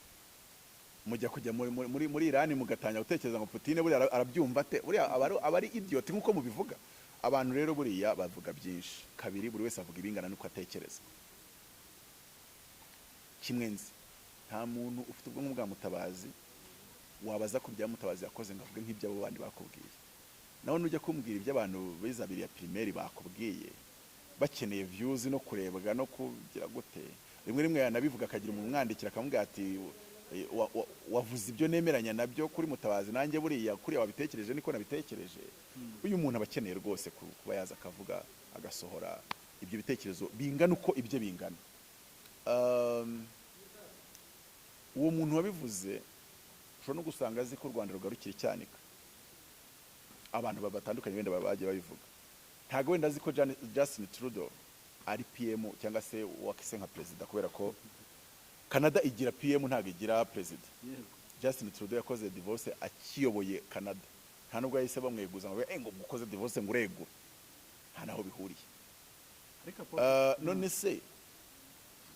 mujya kujya muri Iran mugatanya gutekereza ngo Putin buriya arabyumva ate? Buriya aba ari idiot nk'uko mubivuga. Abantu rero buriya bavuga byinshi, kabiri buri wese avuga ibingana n'uko atekereza. Kimwe nzi, nta muntu ufite ubwonko bwa Mutabazi wabaza ku bya Mutabazi yakoze ngo avuge nk'ibyo abo bandi bakubwiye. Naho nujya kumbwira ibyo abantu bizabiriya primaire bakubwiye bakeneye views no kurebwa no kugira gute, rimwe yanabivuga akagira umuntu umwandikira akamubwira ati wavuze ibyo nemeranya nabyo kuri Mutabazi, nanjye buriya kuri wabitekereje niko nabitekereje. Uyu muntu abakeneye rwose kuba yaza akavuga agasohora ibyo bitekerezo bingana uko ibyo bingana. Uwo muntu wabivuze ushobora no gusanga azi ko u Rwanda rugarukira icyanika. Abantu batandukanye wenda bagiye babivuga, ntago wenda azi ko Justin Trudeau ari PM cyangwa se wakise nka president, kubera ko Canada igira PM ntago igira president. Justin Trudeau yakoze divorce akiyoboye Canada, nta nubwo yahise bamweguza ngo gukoze divorce ngo urego, nta naho bihuriye. None se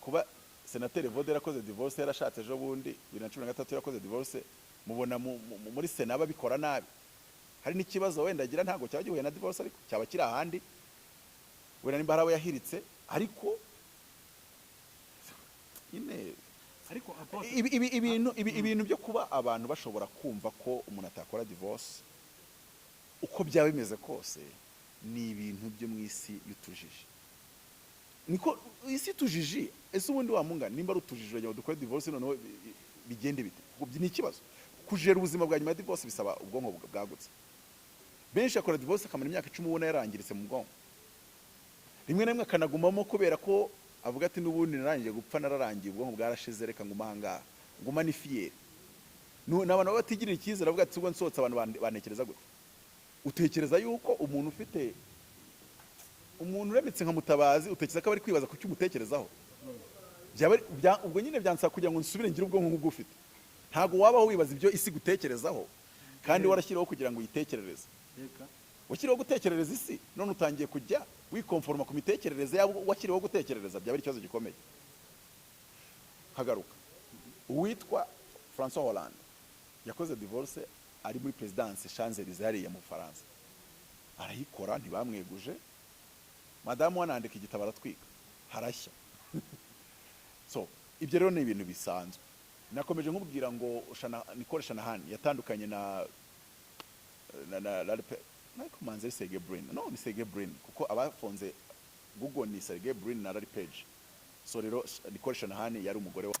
kuba senateri Vode yakoze divorce yarashatse ejo bundi 2013 yakoze divorce, mubona muri Sena babikora nabi? Hari n'ikibazo wenda agira ntago cyaba gihuye na divorce, ariko cyaba kiri ahandi wenda nimba harawe yahiritse, ariko ine ariko ibintu byo kuba abantu bashobora kumva ko umuntu atakora divorce uko byaba bimeze kose, ni ibintu byo mu isi y'utujiji. Niko isi tujiji. Ese ubundi wamunga nimba rutujije ngo dukore divorce noneho bigende bite? Ni ikibazo. Kujera ubuzima bwa nyuma ya divorce bisaba ubwonko bwagutse. Benshi akora divorce akamara imyaka 10 ubona yarangiritse mu bwonko, rimwe na rimwe akanagumamo kubera ko avuga ati n'ubundi narangiye gupfa, nararangiye, ubwonko bwarashize, reka ngumanga nguma ni fier. N'abantu batigirira icyizere avuga ati ubwo nsohotse abantu banekereza gute? Utekereza yuko umuntu ufite umuntu uremetse nka Mutabazi utekereza ko bari kwibaza ku cyo umutekerezaho? Ubwo nyine byansaba kugira ngo nsubire ngire ubwonko nk'ubwo ufite. Ntago wabaho wibaza ibyo isi gutekerezaho kandi warashyiraho kugira ngo uyitekerereze. Washyiriweho gutekerereza isi, none utangiye kujya wikonforma ku mitekerereze yabo washyiriweho gutekerereza, byaba ari ikibazo gikomeye. Hagaruka uwitwa François Hollande yakoze divorce ari muri presidence Champs-Élysées hariya mu Faransa, arayikora ntibamweguje, madamu wanandika igitabo aratwika, harashya. So ibyo rero ni ibintu bisanzwe. Nakomeje nkubwira ngo Nicole Shanahan yatandukanye na Manze Sergey Brin. No, ni Sergey Brin kuko abafonze Google ni Sergey Brin na Larry Page. So rero Nicole Shanahan yari umugore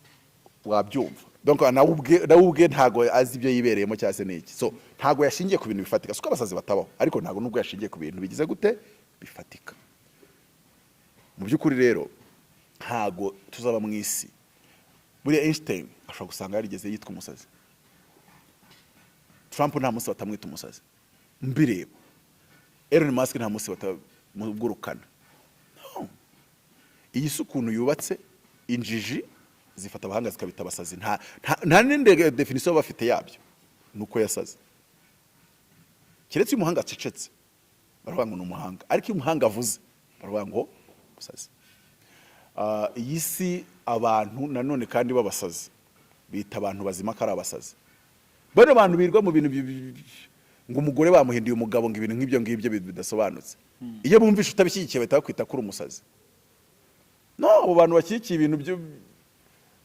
wabyumva. Donc nawe ubwe ntago azi ibyo yibereyemo cyase n'iki. So ntago yashingiye ku bintu bifatika. Suko abasazi batabaho, ariko ntago nubwo yashingiye ku bintu bigize gute bifatika. Mu by'ukuri rero ntago tuzaba mu isi. Buriya Einstein ashobora gusanga yarigeze yitwa umusazi. Trump nta munsi batamwita umusazi. Mbireba Elon Musk nta munsi batamugurukana. No. Iyi si ukuntu yubatse, injiji zifata abahanga zikabita abasazi. Nta n'indi definition bafite yabyo, nuko yasaze. Kiretse umuhanga acecetse baravuga ngo ni umuhanga, ariko iyo umuhanga avuze baravuga ngo umusazi. Iyi si abantu nanone kandi babasazi bita abantu bazima ko ari abasazi. Bano abantu birwa mu bintu ngo umugore bamuhinduye umugabo, ngo ibintu nk'ibyo bidasobanutse. Iyo bumvisha utabishyigikiye bahita bakwita kuri umusazi. No, abo bantu bakikiye ibintu byo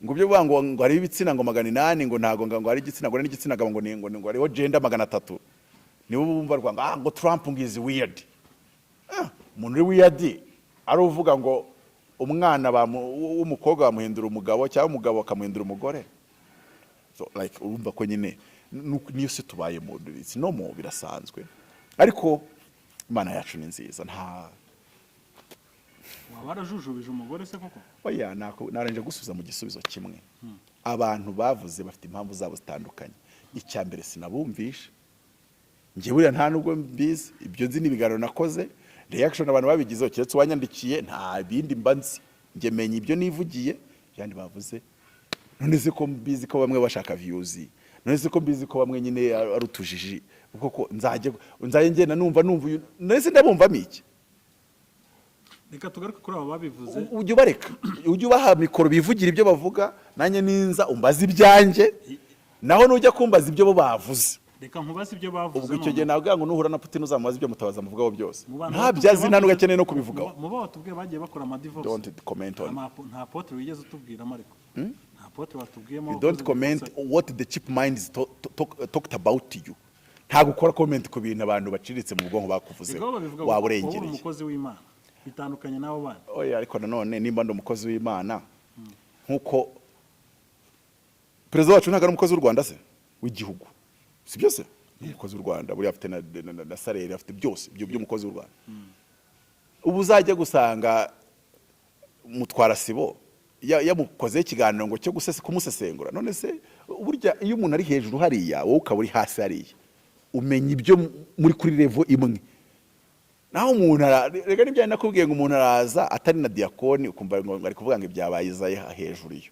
ngo byo ngo ari ibitsina ngo 800 ngo ntago ngo ari igitsina gore n'igitsina gabo ngo ariho gender 300. Nibo bumva rwanga ngo Trump ngizi weird. Umuntu uri weird ari uvuga ngo umwana w'umukobwa bamuhindura umugabo cyangwa umugabo akamuhindura umugore. So like urumva ko nyine niyo se tubaye mu ndetse no mu birasanzwe, ariko Imana yacu ni nziza. Nta warajujubije umugore se koko? Oya, naranje gusubiza mu gisubizo kimwe. Abantu bavuze bafite impamvu zabo zitandukanye. Icya mbere sinabumvisha, ngiye buriya nta nubwo mbizi, ibyo nzi n'ibiganiro nakoze, reaction abantu babigizeho keretse wanyandikiye, nta bindi mbanzi nge menye ibyo nivugiye, yandi bavuze none se ko mbizi ko bamwe bashaka views, none se ko mbizi ko bamwe nyine ari utujiji, ubwo ko nzaye ngenda numva none se ndabumvamo iki? Reka tugaruke kuri abo babivuze. Ujye ubareka, ujye ubaha mikoro bivugira ibyo bavuga, nanjye ninza umbaza ibyanjye, naho nujya kumbaza ibyo bo bavuze. Reka nkubaze ibyo bavuze. Ubwo icyo gihe navuga ngo nuhura na Putin uzamubaza ibyo Mutabazi amuvugaho byose. Nta byazi nta nugakeneye no kubivugaho. Mu bo batubwiye bagiye bakora ama divorce. Don't comment on. Nta apotre wigeze utubwiramo ariko. Nta apotre batubwiyemo. You don't comment what the cheap minds talked about to you. Nta gukora comment ku bintu abantu baciritse mu bwonko bakuvuze. Waburengereye. Umukozi w'Imana. Bitandukanye nabo bana. Oya ariko nanone nimba ndo umukozi w'Imana nkuko Perezida wacu ntago ari umukozi w'u Rwanda se w'igihugu. Si byose umukozi w'u Rwanda buri afite na salary afite byose ibyo by'umukozi w'u Rwanda. Ubu uzajya gusanga mutwara sibo yamukoze ikiganiro ngo cyo kumusesengura. None se burya iyo umuntu ari hejuru hariya wowe ukaba uri hasi hariya umenya ibyo muri kuri level imwe. Naho umuntu rega nibyo nakubwiye ngo umuntu araza atari na diakoni ukumva ngo ari kuvuga ngo ibyabaye Izayi hejuru iyo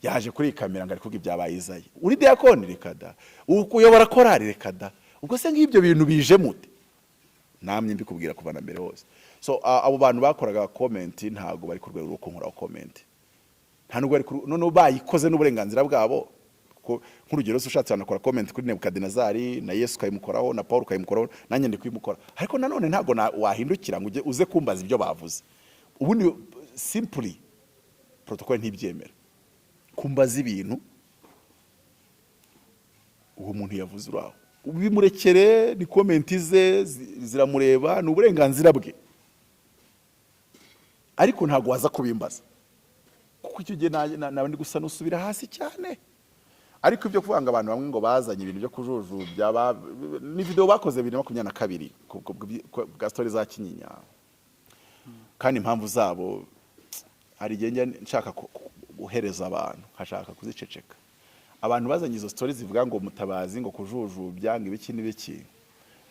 yaje kuri kamera ngo ari kuvuga ibyabaye Izayi. Uri diakoni reka da, ukuyobora korari reka da, ubwo se ngibyo bintu bije mute? Namye mbikubwira kuva na mbere hose. So abo bantu bakoraga comment ntago bari ku rwego rwo kunkuraho comment, nta nubwo bari none bayikoze n'uburenganzira bwabo. Nk'urugero se ushatse anakora comment kuri Nebukadinezari na Yesu kayimukoraho na Paul kayimukoraho nanjye ndi kwimukora, ariko nanone ntago wahindukira ngo uze kumbaza ibyo bavuze. Ubundi simply protocol ntibyemera kumbaza ibintu uwo muntu yavuze uraho, ubimurekere ni comment ze ziramureba, ni uburenganzira bwe, ariko ntago waza kubimbaza kuko icyo gihe nabandi gusa nusubira hasi cyane. Ariko ibyo kuvanga abantu bamwe ngo bazanye ibintu byo kujujubya ni video bakoze 2022 bwa story za Kinyinya, kandi impamvu zabo ari genge nshaka guhereza abantu hashaka kuziceceka. Abantu bazanye izo stories zivuga ngo Mutabazi ngo kujujubya ngo ibiki n'ibiki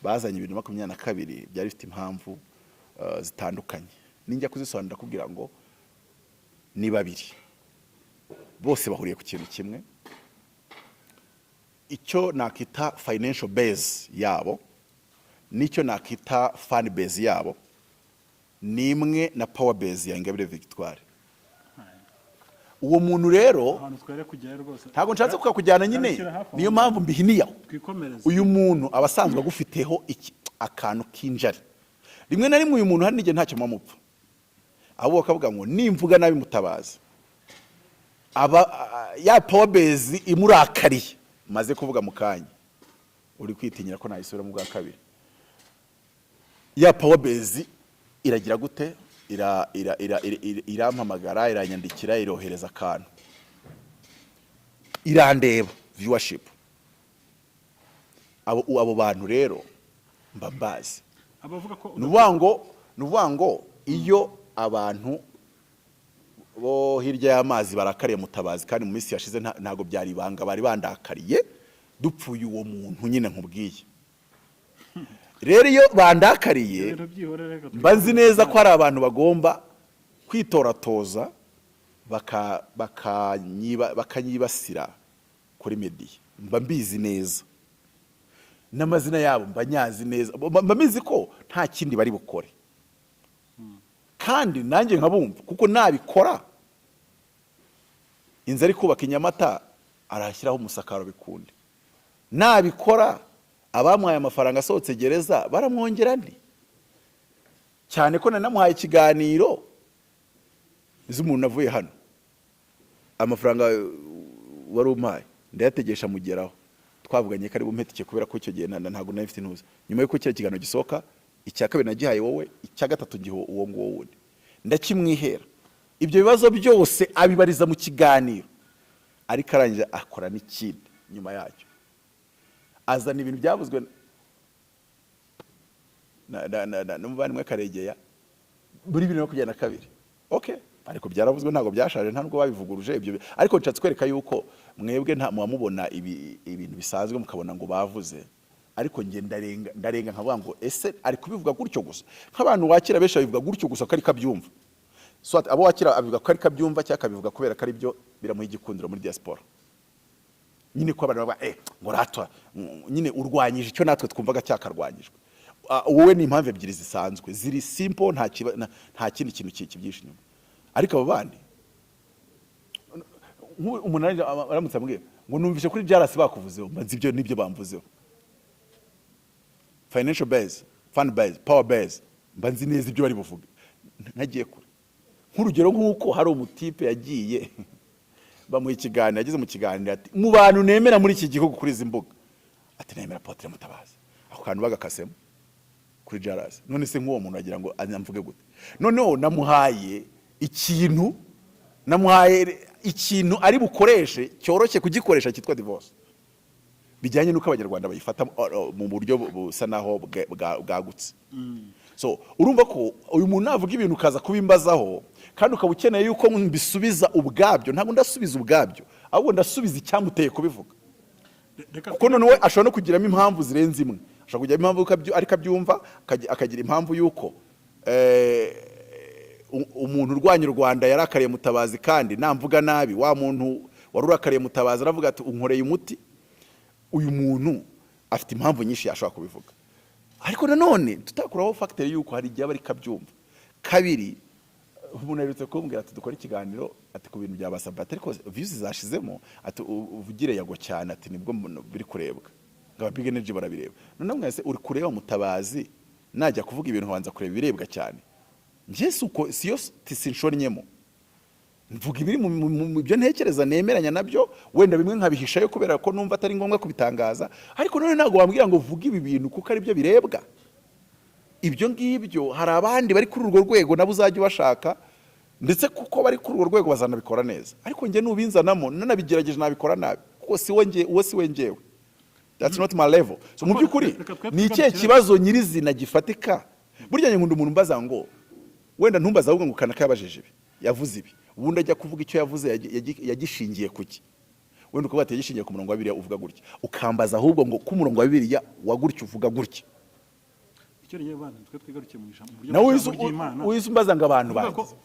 bazanye 2022 byari bifite impamvu zitandukanye. Ninjya kuzisobanura kugira ngo ni babiri bose bahuriye ku kintu kimwe. Icyo nakita financial base yabo nicyo nakita fan base yabo nimwe na power base ya Ingabire Victoire. Uwo muntu rero ntago nshatse kukujyana nyine, niyo mpamvu mbihiniyaho. Uyu muntu abasanzwe agufiteho akantu kinjari rimwe na rimwe. Uyu muntu hari nige ntacyo mamupfa abo bakavuga ngo nimvuga nabi Mutabazi ya power base imurakariye maze kuvuga mu kanya uri kwitinyira ko nayisubira mu bwa kabiri. Ya power base iragira gute? Irampamagara, iranyandikira, irohereza akantu, irandeba viewership. Abo bantu rero mbabazi nuvuga ngo iyo abantu bo hirya y'amazi barakariye Mutabazi, kandi mu minsi yashize ntago byari ibanga bari bandakariye dupfuye uwo muntu nyine nkubwiye. Rero iyo bandakariye mbazi neza ko ari abantu bagomba kwitoratoza bakanyibasira kuri media. Mba mbizi neza n'amazina yabo, mba nyazi neza, mba mbizi ko nta kindi bari bukore, kandi nanjye nkabumva kuko nabikora inzu ari kubaka Inyamata arashyiraho umusakaro bikunde, nabikora abamuhaye amafaranga asohotse gereza baramwongera ndi cyane ko nanamuhaye ikiganiro iz'umuntu avuye hano amafaranga wari umpaye ndayategesha mugeraho, twavuganye ko ari bumpetike kubera ko icyo gihe ntago nari mfite intuza. Nyuma yuko cyo kiganiro gisoka, icya kabiri nagihaye wowe, icya gatatu giho uwo ngo wundi ndakimwihera. Ibyo bibazo byose abibariza mu kiganiro, ariko arangije akora n'ikindi nyuma yacyo, azana ibintu byavuzwe n'umuvandimwe Karegeya muri 2022. Okay, ariko byaravuzwe ntago byashaje, nta nubwo babivuguruje ibyo. Ariko nshatse kwereka yuko mwebwe nta muamubona ibintu bisanzwe mukabona ngo bavuze, ariko nge ndarenga nkavuga ngo ese ari kubivuga gutyo gusa, nk'abantu wakira besha bivuga gutyo gusa kari kabyumva. so abo wakira abivuga ko ari kabyumva cyangwa akabivuga kubera ko ari byo biramuha igikundiro muri diaspora nyine ko abantu baba ngo ratwa nyine urwanyije icyo natwe twumvaga cyakarwanyijwe wowe ni impamvu ebyiri zisanzwe ziri simple nta kindi kintu kibyishe inyuma ariko abo bandi umuntu aramutse ambwira ngo numvishe kuri jarasi bakuvuzeho mbanza ibyo nibyo bamvuzeho financial base fund base power base mbanzi neza ibyo bari buvuge nagiye kure nk'urugero nk'uko hari umutipe yagiye bamuha ikiganiro yageze mu kiganiro ati mu bantu nemera muri iki gihugu kuri izi mbuga ati nemera Apotre Mutabazi ako kantu bagakasemo kuri jarasi none se nk'uwo muntu agira ngo amvuge gute noneho namuhaye ikintu ari bukoreshe cyoroshye kugikoresha cyitwa divorce bijyanye nuko abanyarwanda bayifata mu buryo busa naho bwagutse so urumva ko uyu muntu navuga ibintu kaza kubimbazaho kandi ukaba ukeneye yuko mbisubiza ubwabyo ntabwo ndasubiza ubwabyo ahubwo ndasubiza icyamuteye kubivuga kuko none we ashobora no kugiramo impamvu zirenze imwe ashobora kugira impamvu ariko abyumva akagira impamvu yuko umuntu urwanya u Rwanda yarakariye Mutabazi kandi namvuga nabi wa muntu warurakariye Mutabazi aravuga ati unkoreye umuti uyu muntu afite impamvu nyinshi yashobora kubivuga ariko nanone tutakuraho factor yuko hari igihe bari kabyumva kabiri umuntu yarutse kumbwira ati dukora ikiganiro ati ku bintu bya basabata ariko views zashizemo ati uvugire yago cyane ati nibwo biri kurebwa ngaba big energy barabireba none mwese uri kureba Mutabazi najya kuvuga ibintu hanza kureba birebwa cyane Yesu uko siyo tisinshonyemo mvuga ibiri mu byo ntekereza nemeranya nabyo wenda bimwe nkabihishayo kubera ko numva atari ngombwa kubitangaza ariko none ntago wambwira ngo vuga ibi bintu kuko ari byo birebwa ibyo ngibyo hari abandi bari kuri urwo rwego nabo uzajya bashaka ndetse kuko bari kuri urwo rwego bazanabikora neza ariko nge nubinzanamo nanabigerageje nabikora nabi kuko si wengewe that's not my level so mu byukuri ni ikihe kibazo nyirizina gifatika burya nkunda umuntu mbaza ngo wenda ntumbaza ahubwo ngo kanaka yabajije ibi yavuze ibi ubundi ajya kuvuga icyo yavuze yagishingiye kuki wenda uko bati yagishingiye ku murongo wa Bibiliya uvuga gutya ukambaza ahubwo ngo ku murongo wa Bibiliya wagurya uvuga gutya icyo rero bana twe twigarukiye mu ijambo buryo nawe wisumbaza ngo abantu bagize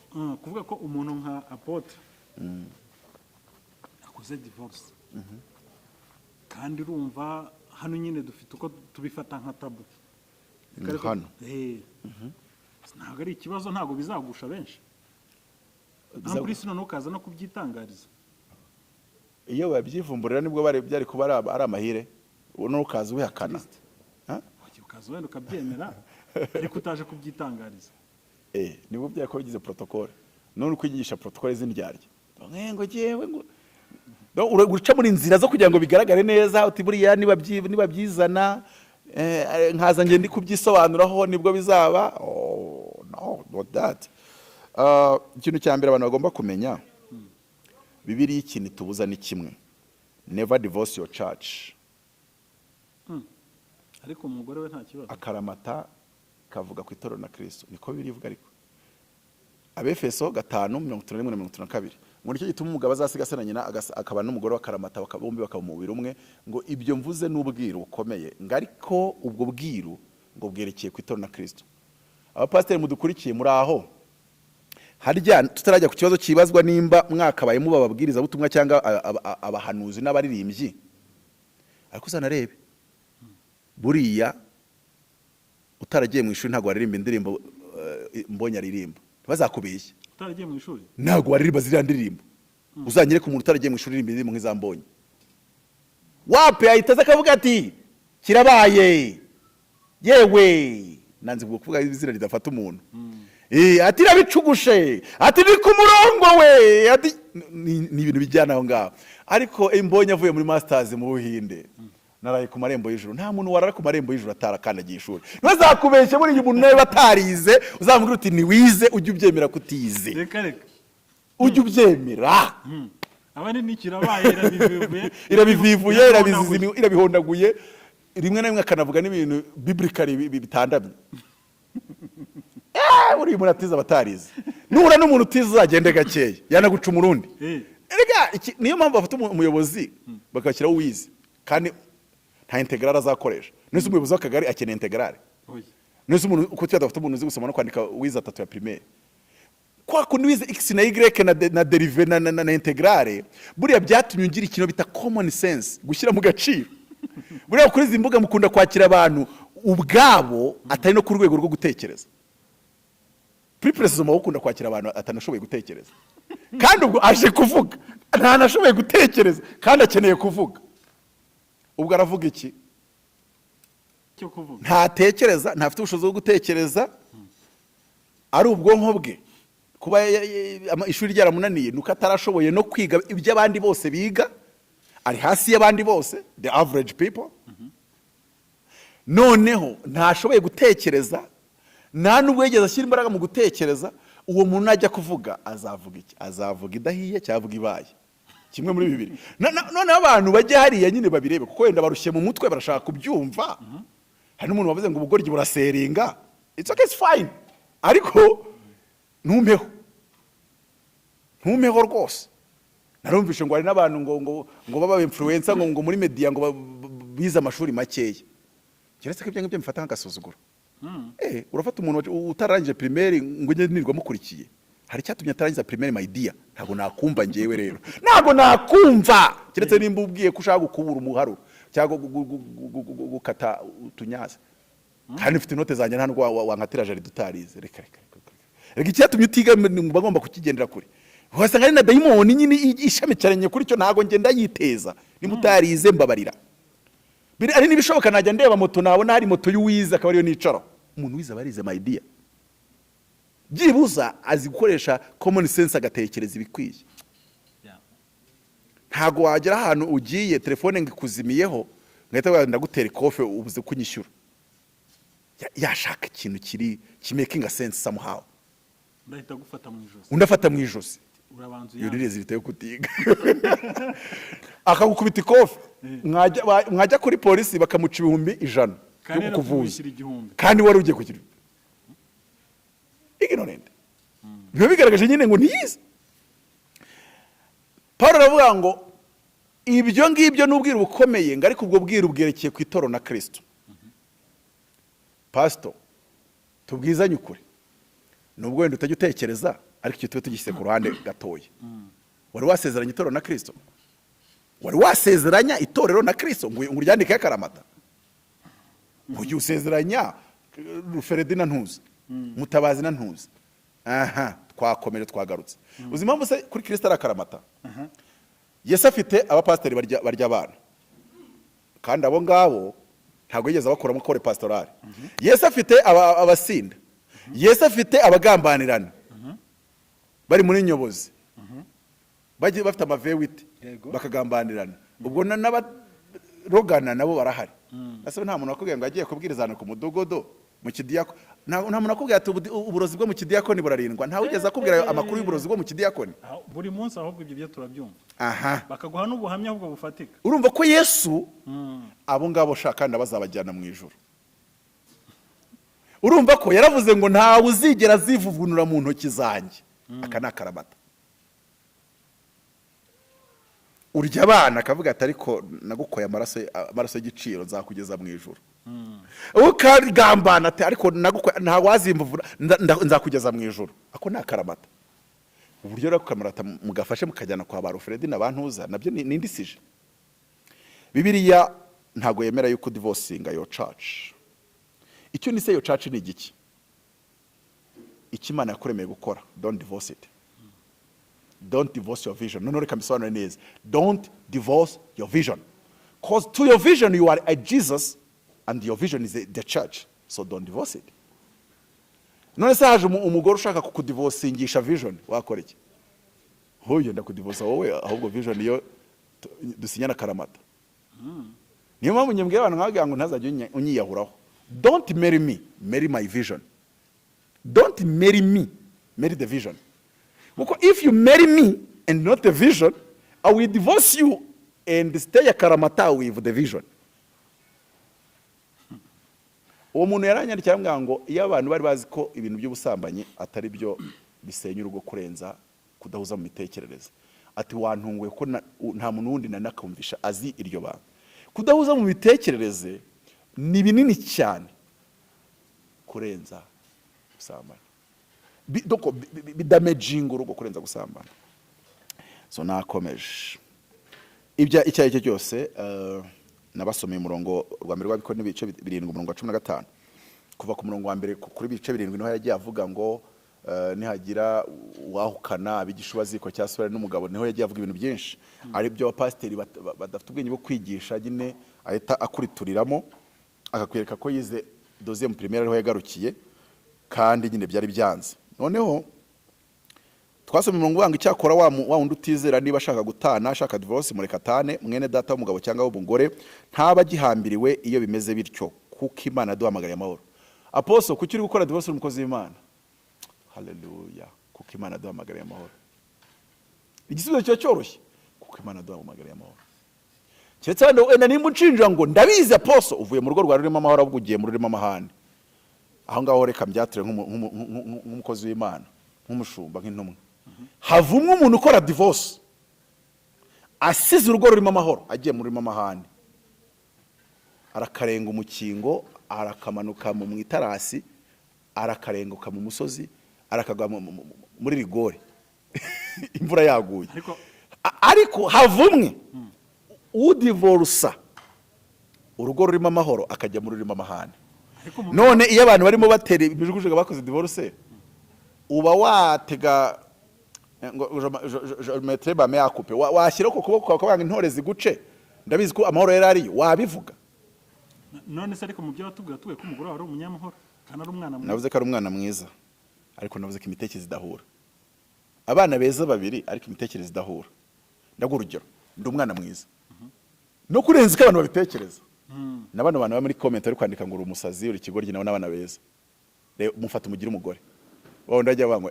kuvuga ko umuntu nka Apotre akoze divorce kandi urumva hano nyine dufite uko tubifata nka tabu hano ntabwo ari ikibazo ntabwo bizagusha benshi kuri sino nukaza no kubyitangariza iyo babyivumburira nibwo byari kuba ari amahire nukaza wihakana ukaza wenda ukabyemera ariko utaje kubyitangariza nibwo byari ko bigize protocole none ukwigisha protocole z'indyarya ngo jewe ngo uruca muri nzira zo kugira ngo bigaragare neza uti buriya niba byizana nkaza ngende kubyisobanuraho nibwo bizaba no not that ikintu cya mbere abantu bagomba kumenya Bibiliya ikintu tubuza ni kimwe never divorce your church ariko umugore we nta kibazo akaramata kavuga ku itorero na Kristo niko birivuga ariko Abefeso 5:31-32 ngo nicyo gituma umugabo azasiga se na nyina akaba n'umugore w'akaramata bombi bakaba mu mubiri umwe ngo ibyo mvuze n'ubwiru bukomeye ngo ariko ubwo bwiru ngo bwerekeye ku itorero na Kristo abapasiteri mudukurikiye muri aho harya tutarajya ku kibazo kibazwa nimba mwakabaye muba babwiriza butumwa cyangwa abahanuzi n'abaririmbyi ariko uzanarebe buriya utaragiye mu ishuri ntago waririmba indirimbo mbonye aririmba bazakubeshya utaragiye mu ishuri ntago waririmba ziriya ndirimbo uzanyere ku muntu utaragiye mu ishuri indirimbo nk'izambonye wape ahitaza akavuga ati kirabaye yewe nanze kuvuga izina ridafata umuntu ati rabicugushe ati ni ku murongo we ati ni ibintu bijyana aho ngaho ariko mbonye avuye muri masters mu Buhinde naraye ku marembo y'ijuru nta muntu warara ku marembo y'ijuru atarakandagiye ishuri ntazakubeshye muri umuntu nawe batarize uzamubwira uti ni wize ujye ubyemera kutize reka ujye ubyemera abandi nikirabaye irabivivuye irabihondaguye rimwe na rimwe akanavuga n'ibintu biblically bitandamye uri umuntu atize abatarize nuhura n'umuntu utize uzagende gakeya yanaguca umurundi niyo mpamvu bafite umuyobozi bakashyiraho wize kandi nta integrale azakoresha nese umuyobozi w'akagari akeneye integrale nese umuntu uko tuyadafite umuntu uzi gusoma no kwandika wize 3 ya primaire kwa kundi wize x na y na derive na integrale buriya byatumye ngira ikintu bita common sense gushyira mu gaciro. Buriya kuri izi mbuga mukunda kwakira abantu ubwabo atari no ku rwego rwo gutekereza. Pripresses mu ukunda kwakira abantu atanashoboye gutekereza. Kandi ubwo aje kuvuga ntanashoboye gutekereza kandi akeneye kuvuga. Ubwo aravuga iki? cyo kuvuga Ntatekereza, ntafite ubushobozi bwo gutekereza, ari ubwonko bwe kuba ishuri ryaramunaniye nuko atarashoboye no kwiga ibyo abandi bose biga, ari hasi y'abandi bose, the average people. Noneho ntashoboye gutekereza, nta nubwo yigeze ashyira imbaraga mu gutekereza. Uwo muntu najya kuvuga azavuga iki? Azavuga idahiye cyavuga ibaye, kimwe muri bibiri. None abantu bajya hariya nyine babirebe, kuko wenda barushye mu mutwe barashaka kubyumva. Hari n'umuntu wavuze ngo ubugoryi buraseringa. It's okay, it's fine, ariko ntumpeho rwose. Narumvishe ngo hari n'abantu ngo baba influencer ngo muri media ngo bize amashuri makeya. Keretse ko ibyo ngibyo mfata nk'agasuzuguro. Urafata umuntu utarangije primaire ngo njye nirwa mukurikiye. Hari cyatumye atarangiza primaire my dear. Ntabwo nakumva ngewe rero. Ntabwo nakumva. Keretse nimba ubwiye ko ushaka gukubura umuharo cyangwa gukata utunyaza. Kandi mfite inote zanjye nta ndwa wankatira jari dutarize. Reka. Reka icyatumye utiga bagomba kukigendera kuri. Wasanga ari na daimoni nyine ishami cyaranye kuri cyo ntago ngenda yiteza. Nimutarize mbabarira. Ari nibishoboka najya ndeba moto nabona hari moto y'uwiza akaba ariyo nicaro. Umuntu wiza barize my dear. Byibuza azi gukoresha common sense agatekereza ibikwiye. Ntago wagera ahantu ugiye telefone ngikuzimiyeho ngahita wenda gutera ikofe ubuze kunyishyura. Yashaka ikintu kiri making sense somehow. Ndahita gufata mu ijosi. Undafata mu ijosi. Urabanza yuririze biteye kutiga. Akagukubita ikofe. Mwajya kuri polisi bakamuca 100,000 yo kuvuza. Kandi wari ugiye kugira. Ignorant. Biba bigaragaje nyine ngo ntiyize. Paulo aravuga ngo ibyo ngibyo n'ubwira bukomeye ngo ariko ubwo bwira ubwerekeye ku itoro na Kristo. Pastor, tubwizanye ukuri. Nubwo wenda utajya utekereza ariko icyo tugishyize ku ruhande gatoya. Wari wasezeranye itoro na Kristo? Wari wasezeranya itorero na Kristo ngo uryandike akaramata? Ujye usezeranya Feredina ntuzi, Mutabazi na ntuzi. Aha, twakomere twagarutse. Uzi impamvu se kuri Kristo ari akaramata? Yesu afite abapasiteri barya abana. Kandi abo ngabo ntago yigeze bakoramo kore pastorale. Yesu afite abasinda. Yesu afite abagambanirana. Bari muri nyobozi. Bagiye bafite amavewite bakagambanirana. Ubwo n'abarogana nabo barahari. Ase nta muntu wakubwiye ngo agiye kubwirizana ku mudogodo mu kidiyako. Nta muntu nakubwiye ati uburozi bwo mu kidiyakoni burarindwa. Nta wigeze akubwira amakuru y'uburozi bwo mu kidiyakoni. Buri munsi ahubwo ibyo byo turabyumva. Aha. Bakaguha n'ubuhamya ahubwo bufatika. Urumva ko Yesu abo ngabo shaka ndabazabajyana mu ijuru. Urumva ko yaravuze ngo ntawe uzigera zivuvunura mu ntoki zanjye. Aka nakaramata. Urya abana akavuga ati ariko nagukoye amaraso y'igiciro nzakugeza mu ijuru. Ukagambana ati ariko nagukoye nta wazimvuvura nzakugeza mu ijuru. Ako nakaramata. Uburyo rero kukamarata mugafashe mukajyana kwa baro Fredi nabantuza nabyo nindisije. Bibiliya ntago yemera yuko divorcinga your church. Icyo nise your church ni igiki? Ikimana yakuremeye gukora. Don't divorce it. Don't divorce your vision. No, reka mbisobanure neza. Don't divorce your vision. Because to your vision you are a Jesus and your vision is the church. So don't divorce it. None se haje umugore ushaka kukudivorcingisha vision wakora iki? Hoye ndakudivorce wowe ahubwo vision iyo dusinyana karamata. Niyo mpamvu nyembwira abantu nkagira ngo ntazajye unyiyahuraho. Don't marry me, marry my vision. Don't marry me, marry the vision. Because if you marry me and not the vision, I will divorce you and stay a karamata with the vision. Uwo muntu yaranyandikira mbwa ngo iyo abantu bari bazi ko ibintu by'ubusambanyi atari byo bisenya urugo kurenza kudahuza mu mitekerereze. Ati wantunguye ko nta muntu wundi nanakumvisha azi iryo banga. Kudahuza mu mitekerereze ni binini cyane kurenza ubusambanyi. bidamejinga urugo kurenza gusambana. So nakomeje icyo ari cyo cyose. Nabasomeye umurongo wa mbere w'abikora n'ibice 7 umurongo wa 15 kuva ku murongo wa mbere kuri bice 7 niho yagiye avuga ngo nihagira wahukana abigisha baziko cyasubira n'umugabo, niho yagiye avuga ibintu byinshi ari byo abapasiteri badafite ubwenge bwo kwigisha nyine ahita akurituriramo akakwereka ko yize deuxième primaire ariho yagarukiye kandi nyine byari byanze. Noneho twasomye umurongo wanga icyakora wa wundi utizera niba ashaka gutana ashaka divorce murekatane mwene data w'umugabo cyangwa w'umugore ntaba gihambiriwe iyo bimeze bityo kuko Imana yaduhamagariye amahoro. Apostle kuki uri gukora divorce umukozi w'Imana? Haleluya, kuko Imana yaduhamagariye amahoro. Igisubizo cyo cyoroshye kuko Imana yaduhamagariye amahoro. Cyetse wenda nimba unshinja ngo ndabizi Apostle uvuye mu rugo rwa rurimo amahoro ahubwo ugiye mu rurimo amahane. Aho ngaho reka mbyatire nk'umukozi w'Imana nk'umushumba nk'intumwa. Havumwe umuntu ukora divorce asize urugo rurimo amahoro agiye mu rurimo amahane, arakarenga umukingo arakamanuka mu itarasi arakarenguka mu musozi arakagwa muri rigore imvura yaguye. Ariko havumwe udivorsa urugo rurimo amahoro akajya muri rurimo amahane. None iyo abantu barimo batera ibijugujuga bakoze divorce uba watega ngo metre ba me akupe washyira ko kuboko kwa intore ziguce ndabizi ko amahoro yari ari wabivuga. None se ariko mu byo batubwira tuwe ko umugore wari umunyamahoro kana ari umwana mwiza. Navuze ko ari umwana mwiza ariko navuze ko imitekerereze idahura. Abana beza babiri ariko imitekerereze idahura. Ndaguha urugero ndi umwana mwiza no kurenza ko abantu babitekereza. Nabano bantu muri comment ari kwandika ngo uri umusazi uri kigoryi nawe nabana beza. Mufata umugire umugore. Wao ndajya bango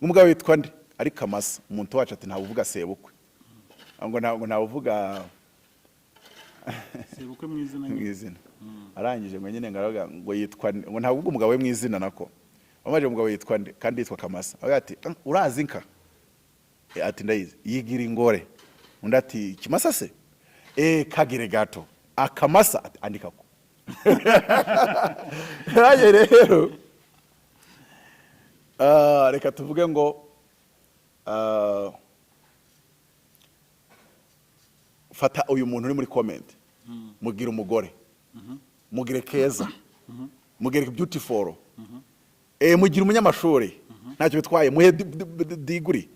umugabo witwa nde ari Kamasa umuntu wacu ati ntavuga sebukwe. Ngo ntavuga sebukwe mwizina. Arangije ngo nyine ngaraga ngo yitwa ngo ntavuga umugabo we mwizina nako. Bamaje umugabo yitwa nde kandi yitwa Kamasa. Ati urazi nka ati ndayizi yigira ingore. Undi ati Kimasa se kagire gato akamasa andika ko. Yaje rero reka tuvuge ngo fata uyu muntu uri muri comment mugira umugore mugire keza mugire beautiful mugira umunyamashuri ntacyo bitwaye muhe diguri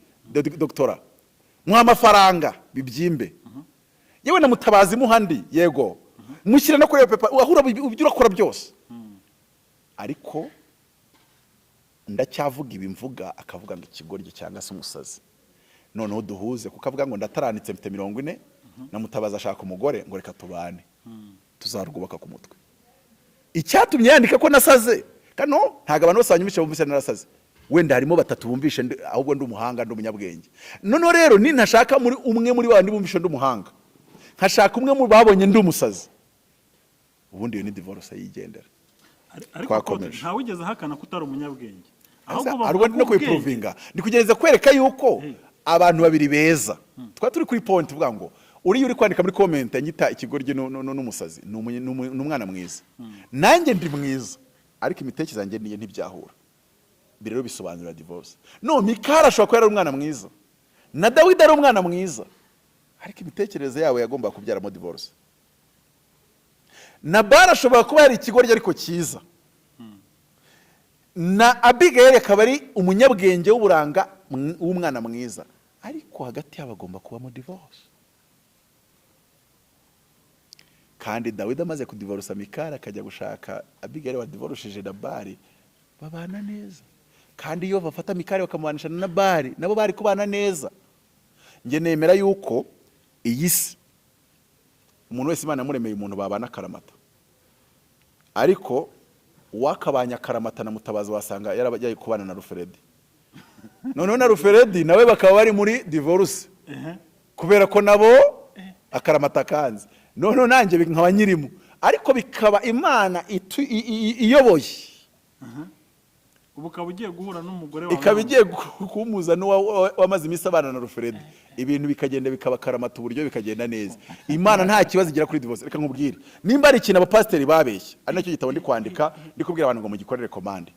doctora muha amafaranga bibyimbe yewe na mutabazi muhandi yego mushyira no kuri pepa ahura ibyo urakora byose. Ariko ndacyavuga ibimvuga akavuga ngo ikigoryi cyangwa se umusazi. Noneho duhuze kuko avuga ngo ndataranitse mfite 40 na mutabaza ashaka umugore ngo reka tubane tuzarugubaka ku mutwe. Icyatumye yandika ko nasaze kano ntago abantu bose banyumisha bumvise narasaze wenda harimo batatu bumvishe ahubwo ndi umuhanga ndi umunyabwenge. Noneho rero ni ntashaka muri umwe muri bandi bumvishe ndi umuhanga nkashaka umwe mu babonye ndi umusazi ubundi yo ni divorce yigendera. Ariko nta wigeze hakana ko utari umunyabwenge ahubwo no kwiprovinga ndi kugereza kwereka yuko abantu babiri beza twa turi kuri point uvuga ngo uri kwandika muri comment anyita ikigoryi n'umusazi n'umwana mwiza nanjye ndi mwiza ariko imitekerereze yanjye niye ntibyahura. Birero bisobanura divorce. No Mikara ashobora kuba ari umwana mwiza na Dawidi ari umwana mwiza ariko imitekerereze yawe yagomba kubyaramo divorce. Nabara ashobora kuba ari ikigoryi ariko cyiza na Abigail akaba ari umunyabwenge w'uburanga w'umwana mwiza ariko hagati y'abagomba kuba mu divorce. Kandi Dawidi amaze kudivorce Mikara akajya gushaka Abigail wa divorceje Nabali babana neza. Kandi iyo bafata Mikara bakamubanisha na Nabali nabo bari kubana neza. Nge nemera yuko iyi si umuntu wese Imana yamuremeye umuntu babana karamata ariko wakabanya karamata na mutabazi wasanga yarabajyaye kubana na Ruferedi. Noneho na Ruferedi nawe bakaba bari muri divorce kubera ko nabo akaramata kanze. Noneho nanjye nkaba nyirimo ariko bikaba Imana iyoboye. Ubu kaba ugiye guhura n'umugore wawe ikaba igiye kumuza wamaze iminsi abana na Ruferedi ibintu bikagenda bikaba karamata uburyo bikagenda neza. Imana nta kibazo igira kuri divorce. Reka nkubwire nimba ari ikintu abapasiteri babeshye ari nacyo gitabo ndi kwandika ndi kubwira abantu ngo mugikorere commande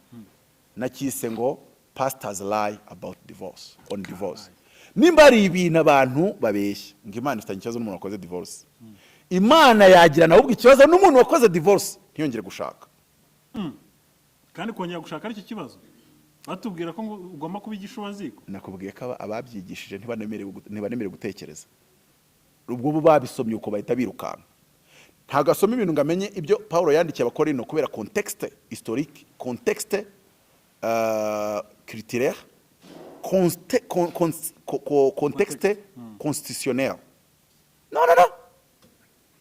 nakise ngo pastors lie about divorce on divorce. Nimba ari ibintu abantu babeshya ngo Imana ifitanye ikibazo n'umuntu wakoze divorce, Imana yagirana ahubwo ikibazo n'umuntu wakoze divorce ntiyongere gushaka. Kandi kongera gushaka ari cyo kibazo. Batubwira ko ugomba kubigisha waziko. Nakubwiye ko ababyigishije ntibanemerewe gutekereza. Ubwo bo babisomye uko bahita birukanka. Ntago asoma ibintu ngamenye ibyo Paulo yandikiye abakorino kubera contexte historique, contexte culturel, contexte constitutionnel. No.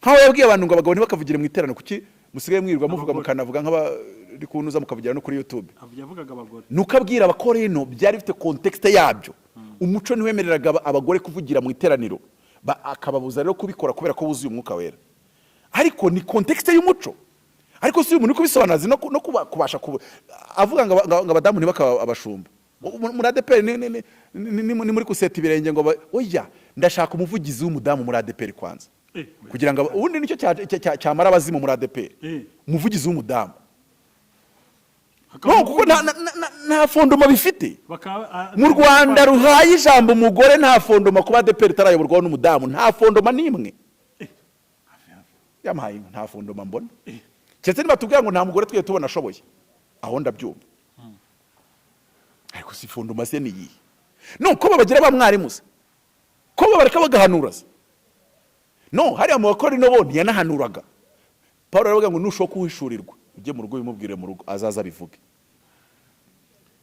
Nkaho yabwiye abantu ngo abagabo ntibakavugire mu iterano kuki musigaye mwirwa muvuga mukanavuga nk'abari kunuza mukavugira no kuri YouTube. Yavugaga abagore. Nukabwira abakorino byari bifite contexte yabyo. Umuco ntiwemereraga abagore kuvugira mu iteraniro. Akababuza rero kubikora kubera ko buzuye umwuka wera. Ariko ni contexte y'umuco. Ariko si umuntu kubisobanuza no kubasha avuga ngo abadamu ntibakaba abashumba. Muri ADPR ni muri kuseta ibirenge ngo oya ndashaka umuvugizi w'umudamu muri ADPR kwanza. Kugira ngo ubundi nicyo cyamara abazimu muri ADPR. Umuvugizi w'umudamu. No kuko nta fondoma bifite. Mu Rwanda ruhaye ijambo umugore nta fondoma kuba ADPR tarayoborwaho n'umudamu, nta fondoma nimwe. Yamahaye nta fondoma mbona. Cyetse nibatubwira ngo nta mugore twiye tubona ashoboye. Aho ndabyumva. Ariko si fondoma se ni yi. No ko babagira ba mwarimu se. Ko babareka bagahanura se. No hari amakori no bo ntiyanahanuraga. Paulo aravuga ngo nushoka kuhishurirwa ujye mu rugo bimubwire mu rugo azaza bivuge.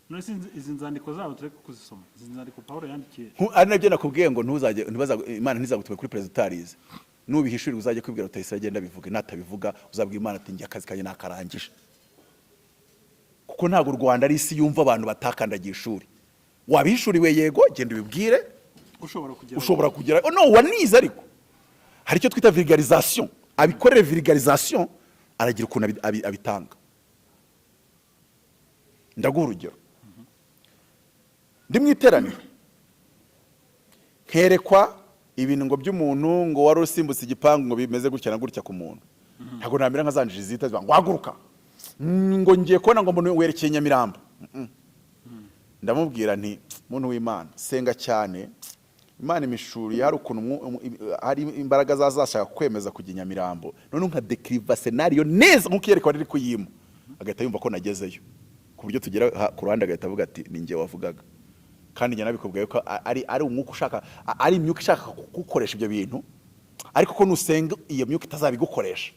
No izi nzandiko zabo tureke kuzisoma. Izi nzandiko Paulo yandikiye. Ari nabyo nakubwiye ngo ntibaza Imana ntizagutume kuri presidentarize. Nubihishurirwa uzaje kwibwira utayise agenda bivuge, natabivuga uzabwira Imana ati njye akazi kanye nakarangije. Kuko ntago Rwanda ari isi yumva abantu batakandagiye ishuri. Wabihishuriwe yego genda ubibwire ushobora kugera. No wanize ariko hari icyo twita vulgarisation. Abikorere vulgarisation aragira ukuntu abitanga. Ndaguha urugero. Ndi mu iteraniro nkerekwa ibintu ngo by'umuntu ngo wari usimbutse igipangu ngo bimeze gutya na gutya ku muntu. Ntago namira nkazanjije zita ngo haguruka ngo ngiye kubona ngo umuntu werekeye Nyamirambo. Ndamubwira nti muntu w'Imana senga cyane Imana imishuri hari ukuntu hari imbaraga zazashaka kwemeza kujya Nyamirambo, none nka declive scenario neza nkuko yerekwa riri kuyima agahita yumva ko nagezeyo ku buryo tugera ku ruhande agahita avuga ati ni ngiye wavugaga. Kandi njye nabikubwiye ko ari umwuka ushaka ari imyuka ishaka gukoresha ibyo bintu, ariko ko nusenga iyo myuka itazabigukoresha.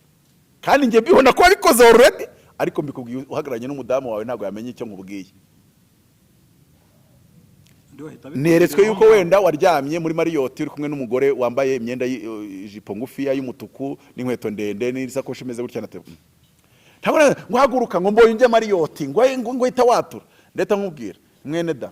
Kandi njye bihona ko abikoze already, ariko mbikubwiye uhagaranye n'umudamu wawe ntago yamenye icyo nkubwiye. Neretswe yuko wenda waryamye muri Marriott uri kumwe n'umugore wambaye imyenda ijipo ngufiya y'umutuku n'inkweto ndende n'isakoshi imeze gutya natwe. Ntabwo nguhaguruka ngo mboye njye Marriott ngo hita watura. Ndeta nkubwira mwene da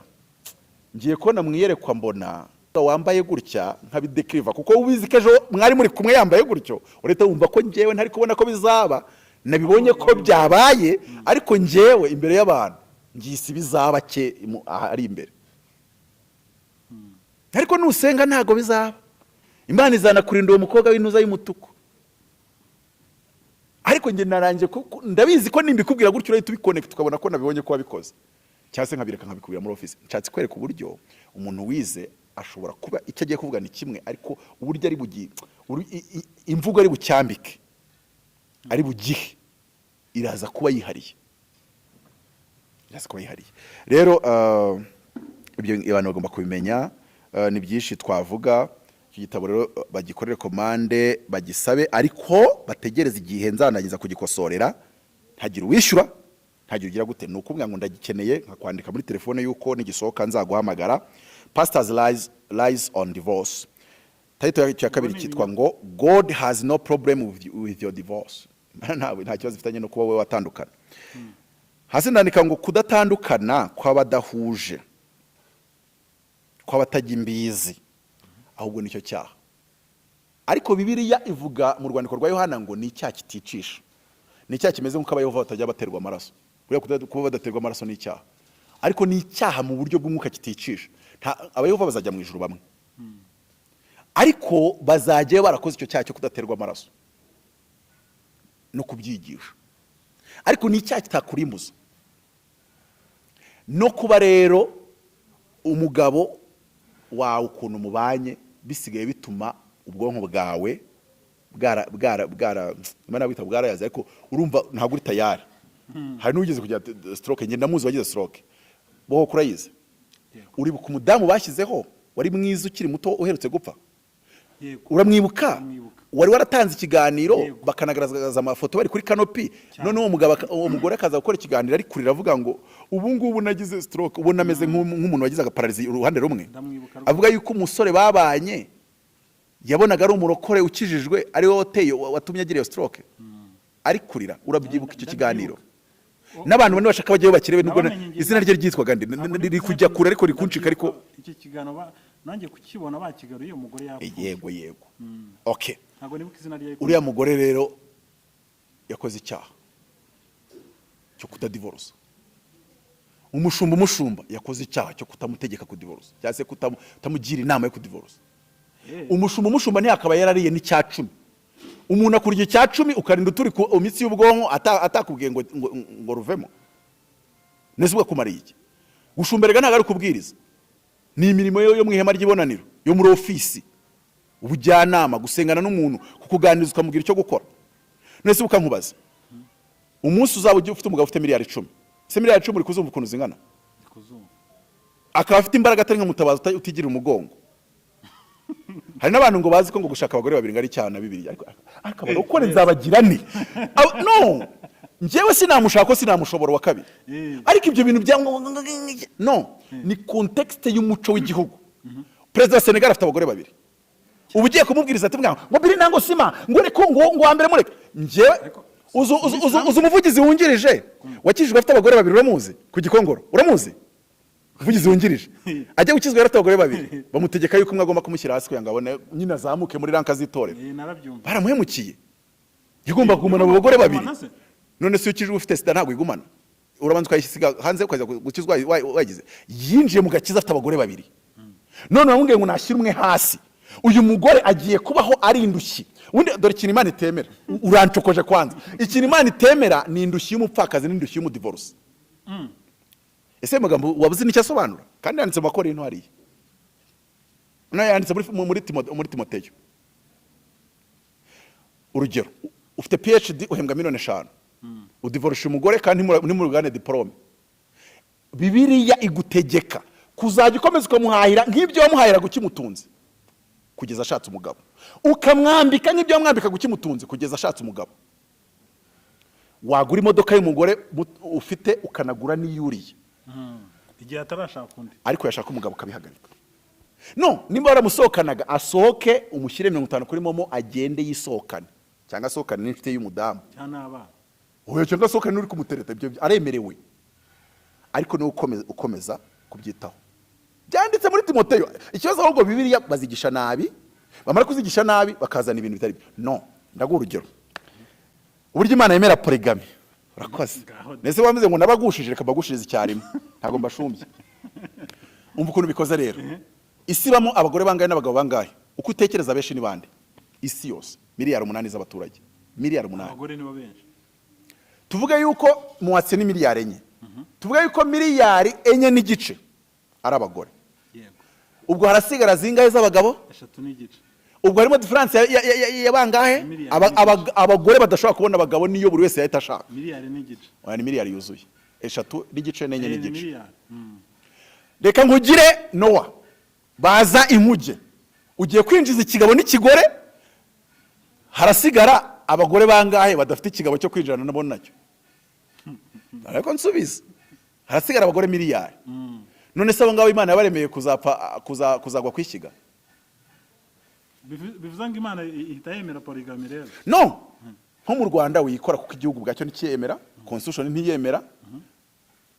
ngiye kona mwiyerekwa mbona wambaye gutya nkabidekriva kuko ubizi kejo mwari muri kumwe yambaye gutyo ureta wumva ko ngewe ntari kubona ko bizaba nabibonye ko byabaye ariko ngewe imbere y'abantu ngisi bizaba cye ari imbere. Ariko nusenga ntago bizaba. Imana izana kurinda uwo mukobwa w'intuza y'umutuku. Ariko nge naranje ndabizi ko nimbikubwira gutyo rero tubiconnect tukabona ko nabibonye ko wabikoze. Cyase nkabireka nkabikubira muri office. Nshatse kwereka uburyo umuntu wize ashobora kuba icyo agiye kuvuga ni kimwe ariko uburyo ari bugi imvugo ari bucyambike. Ari bugihe iraza kuba yihariye. Rero ibyo abantu bagomba kubimenya. Ni byinshi twavuga. Iki gitabo rero bagikorere komande bagisabe ariko bategereza igihe nzanagiza kugikosorera ntagira uwishyura ntagira ugira gute nuko ngo ndagikeneye nkakwandika muri telefone yuko nigisohoka nzaguhamagara. Pastors lies on divorce. Title ya kabiri kitwa ngo God has no problem with your divorce. Nta kibazo ifitanye no kuba wewe watandukana. Hasi ndandika ngo kudatandukana kw'abadahuje kw'abatajya imbizi ahubwo nicyo cyaha. Ariko Bibiliya ivuga mu rwandiko rwa Yohana ngo ni icyaha kiticisha. Ni icyaha kimeze nk'uko abayehova batajya baterwa amaraso. Kuba badaterwa amaraso ni icyaha. Ariko ni icyaha mu buryo bw'umwuka kiticisha. Abayehova bazajya mu ijuru bamwe. Ariko bazajya barakoze icyo cyaha cyo kudaterwa amaraso no kubyigisha. Ariko ni icyaha kitakurimbuza. no kuba rero umugabo wawe ukuntu mubanye bisigaye bituma ubwonko bwawe bwarayaze, ariko urumva ntabwo uri tayari. Hari n'ugeze kugira stroke, ngenda muzi wagize stroke boho kurayize. Uribuka umudamu bashyizeho wari mwiza ukiri muto uherutse gupfa? Uramwibuka? Wari waratanze ikiganiro bakanagaragaza amafoto bari kuri kanopi, none uwo mugore akaza gukora ikiganiro ari kurira avuga ngo ubu ngubu nagize stroke, ubu nameze nk'umuntu wagize agapararizi uruhande rumwe. Avuga yuko umusore babanye yabonaga ari umurokore ukijijwe, ari wowe watumye agira iyo stroke, ari kurira. Urabyibuka icyo kiganiro? N'abantu bane bashaka bajyayo bakirebe, nubwo izina rye ryitwaga ndi riri kujya kure ariko rikunshika, ariko iki kiganiro nanjye kukibona bakigaruye umugore yapfuye. Yego. Okay. Ntabwo nibuka izina rye. Uriya mugore rero yakoze icyaha cyo kutadivorce. Umushumba yakoze icyaha cyo kutamutegeka kudivorce, cyangwa se kutamugira inama yo kudivorce. Umushumba ntiyakaba yarariye n'icya 10. Umuntu akurya icya 10 ukarinda turi ku imitsi y'ubwonko atakubwiye ngo ruvemo. Nese ugakumara iki? Gushumberega ntago ari kubwiriza. Ni imirimo yo mu ihema ry'ibonaniro, yo muri ofisi, ubujyanama, gusengana n'umuntu, kukuganiriza ukamubwira icyo gukora. Nese ukankubaza, umunsi uzaba ufite umugabo ufite miliyari 10, se miliyari 10 uri kuzumva ukuntu zingana? Akaba afite imbaraga atari nka Mutabazi utigira umugongo. Hari n'abantu ngo bazi ko ngo gushaka abagore babiri ngari cyane bibiri, ariko akabara uko nzabagira ni no, njyewe sinamushaka, sinamushobora wa kabiri. Ariko ibyo bintu bya no, ni context y'umuco w'igihugu. President wa Senegal afite abagore babiri, ubu ugiye kumubwiriza ati ngo biri nango sima ngo reko ngo ambere mureke. Njyewe uzu umuvugizi wungirije wakijijwe afite abagore babiri, uramuzi ku Gikongoro? Uramuzi umuvugizi wungirije ajya gukizwa yarafite abagore babiri, bamutegeka yuko umwe agomba kumushyira hasi kugira ngo abone nyine azamuke muri ranka z'itorero. Baramuhemukiye, yigomba kugumana abo bagore babiri. None se ukijwe ufite sida ntabwo igumana? Urabanza ukayisiga hanze ukaza gukizwa wagize. Yinjiye mu gakiza afite abagore babiri, none bamubwiye ngo nashyira umwe hasi. Uyu mugore agiye kubaho ari indushyi. Undi dore ikintu Imana itemera, urancokoje kwanza. Ikintu Imana itemera ni indushyi y'umupfakazi n'indushyi y'umudivorce. Ese magambo wabuze nicyo asobanura? Kandi yanditse mu Bakorinto hariya, yanditse muri Timoteyo. Urugero, ufite PhD uhembwa miliyoni 5, udivorce umugore kandi ntimurugane diplome. Bibiliya igutegeka kuzajya ukomeza ukamuhahira nk'ibyo wamuhahira gukimutunze kugeza ashatse umugabo, ukamwambika nk'ibyo wamwambika gukimutunze kugeza ashatse umugabo. Wagura imodoka y'umugore ufite ukanagura n'iyuriye igihe atarashaka undi, ariko yashaka umugabo ukabihagarika. No, nimba waramusohokanaga asohoke umushyire 50 kuri momo agende yisohokane, cyangwa asohokane n'inshuti y'umudamu cyangwa abana, oya cyangwa asohokane n'uri kumutereta, ibyo aremerewe. Ariko ni ukomeza kubyitaho. Byanditse muri Timoteyo. Ikibazo ahubwo Bibiliya bazigisha nabi, bamara kuzigisha nabi bakazana ibintu bitari. No, ndaguha urugero. Uburyo Imana yemera polygamy. Urakoze. Nese wamize ngo nabagushije reka bagushiriza icyarimwe. Ntago mbashumbye. Umva ukuntu bikoze rero. Isi bamo abagore bangaye n'abagabo bangaye. Uko utekereza benshi ni bande? Isi yose miliyari 8 z'abaturage. Miliyari 8. Abagore nibo benshi. Tuvuga yuko muwatse ni miliyari 4. Tuvuga yuko miliyari 4 n'igice ari abagore. Ubwo harasigara zingahe z'abagabo? 3 n'igice. Ubwo harimo difference ya bangahe? Abagore badashobora kubona abagabo niyo buri wese yahita ashaka. Miliyari n'igice. Oya ni miliyari yuzuye. 3 n'igice n'enye n'igice. Reka ngugire Noah. Baza inkuge. Ugiye kwinjiza ikigabo n'ikigore, harasigara abagore bangahe badafite ikigabo cyo kwinjirana nabo nacyo? Ariko nsubiza. Harasigara abagore miliyari. None se abangabo Imana yabaremeye kuzagwa kwishyiga? Bivuze ngo Imana ihita yemera polygamy rero? No. Nko mu Rwanda wikora kuko igihugu bwacyo ntikiyemera, constitution ntiyemera,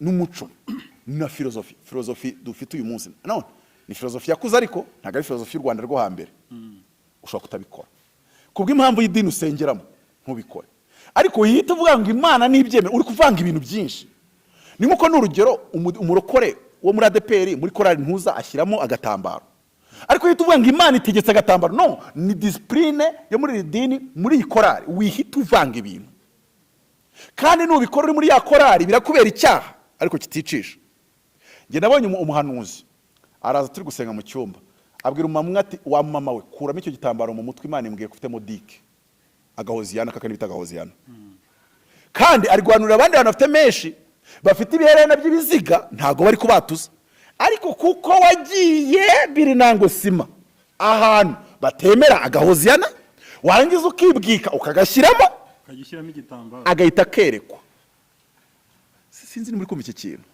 n'umuco na philosophy dufite uyu munsi. No, ni philosophy yakuze ariko ntago ari philosophy y'u Rwanda rwo hambere. Ushobora kutabikora kubw'impamvu y'idini usengeramo ntubikore. Ariko yita uvuga ngo Imana nibyemera, uri kuvanga ibintu byinshi. Ni nkuko n'urugero umurokore wo muri ADPR muri korali ntuza ashyiramo agatambaro, ariko yita uvuga ngo Imana itegetse agatambaro. No, ni discipline yo muri dini, muri iyi korali wihita uvanga ibintu, kandi nubikora uri muri ya korali birakubera icyaha ariko kiticisha. nge nabonye umuhanuzi araza turi gusenga mu cyumba abwira umumama ati wa mama we kuramo icyo gitambaro mu mutwe Imana imbwiye ko ufitemo dike agahoziyana kakandi bita agahoziyana kandi ari guhanurira abandi bantu bafite menshi bafite ibiherena by'ibiziga ntago bari kubatuza ariko kuko wagiye biri nango sima ahantu batemera agahoziyana warangiza ukibwika ukagashyiramo igitambaro agahita kerekwa sinzi ni muri kumva iki kintu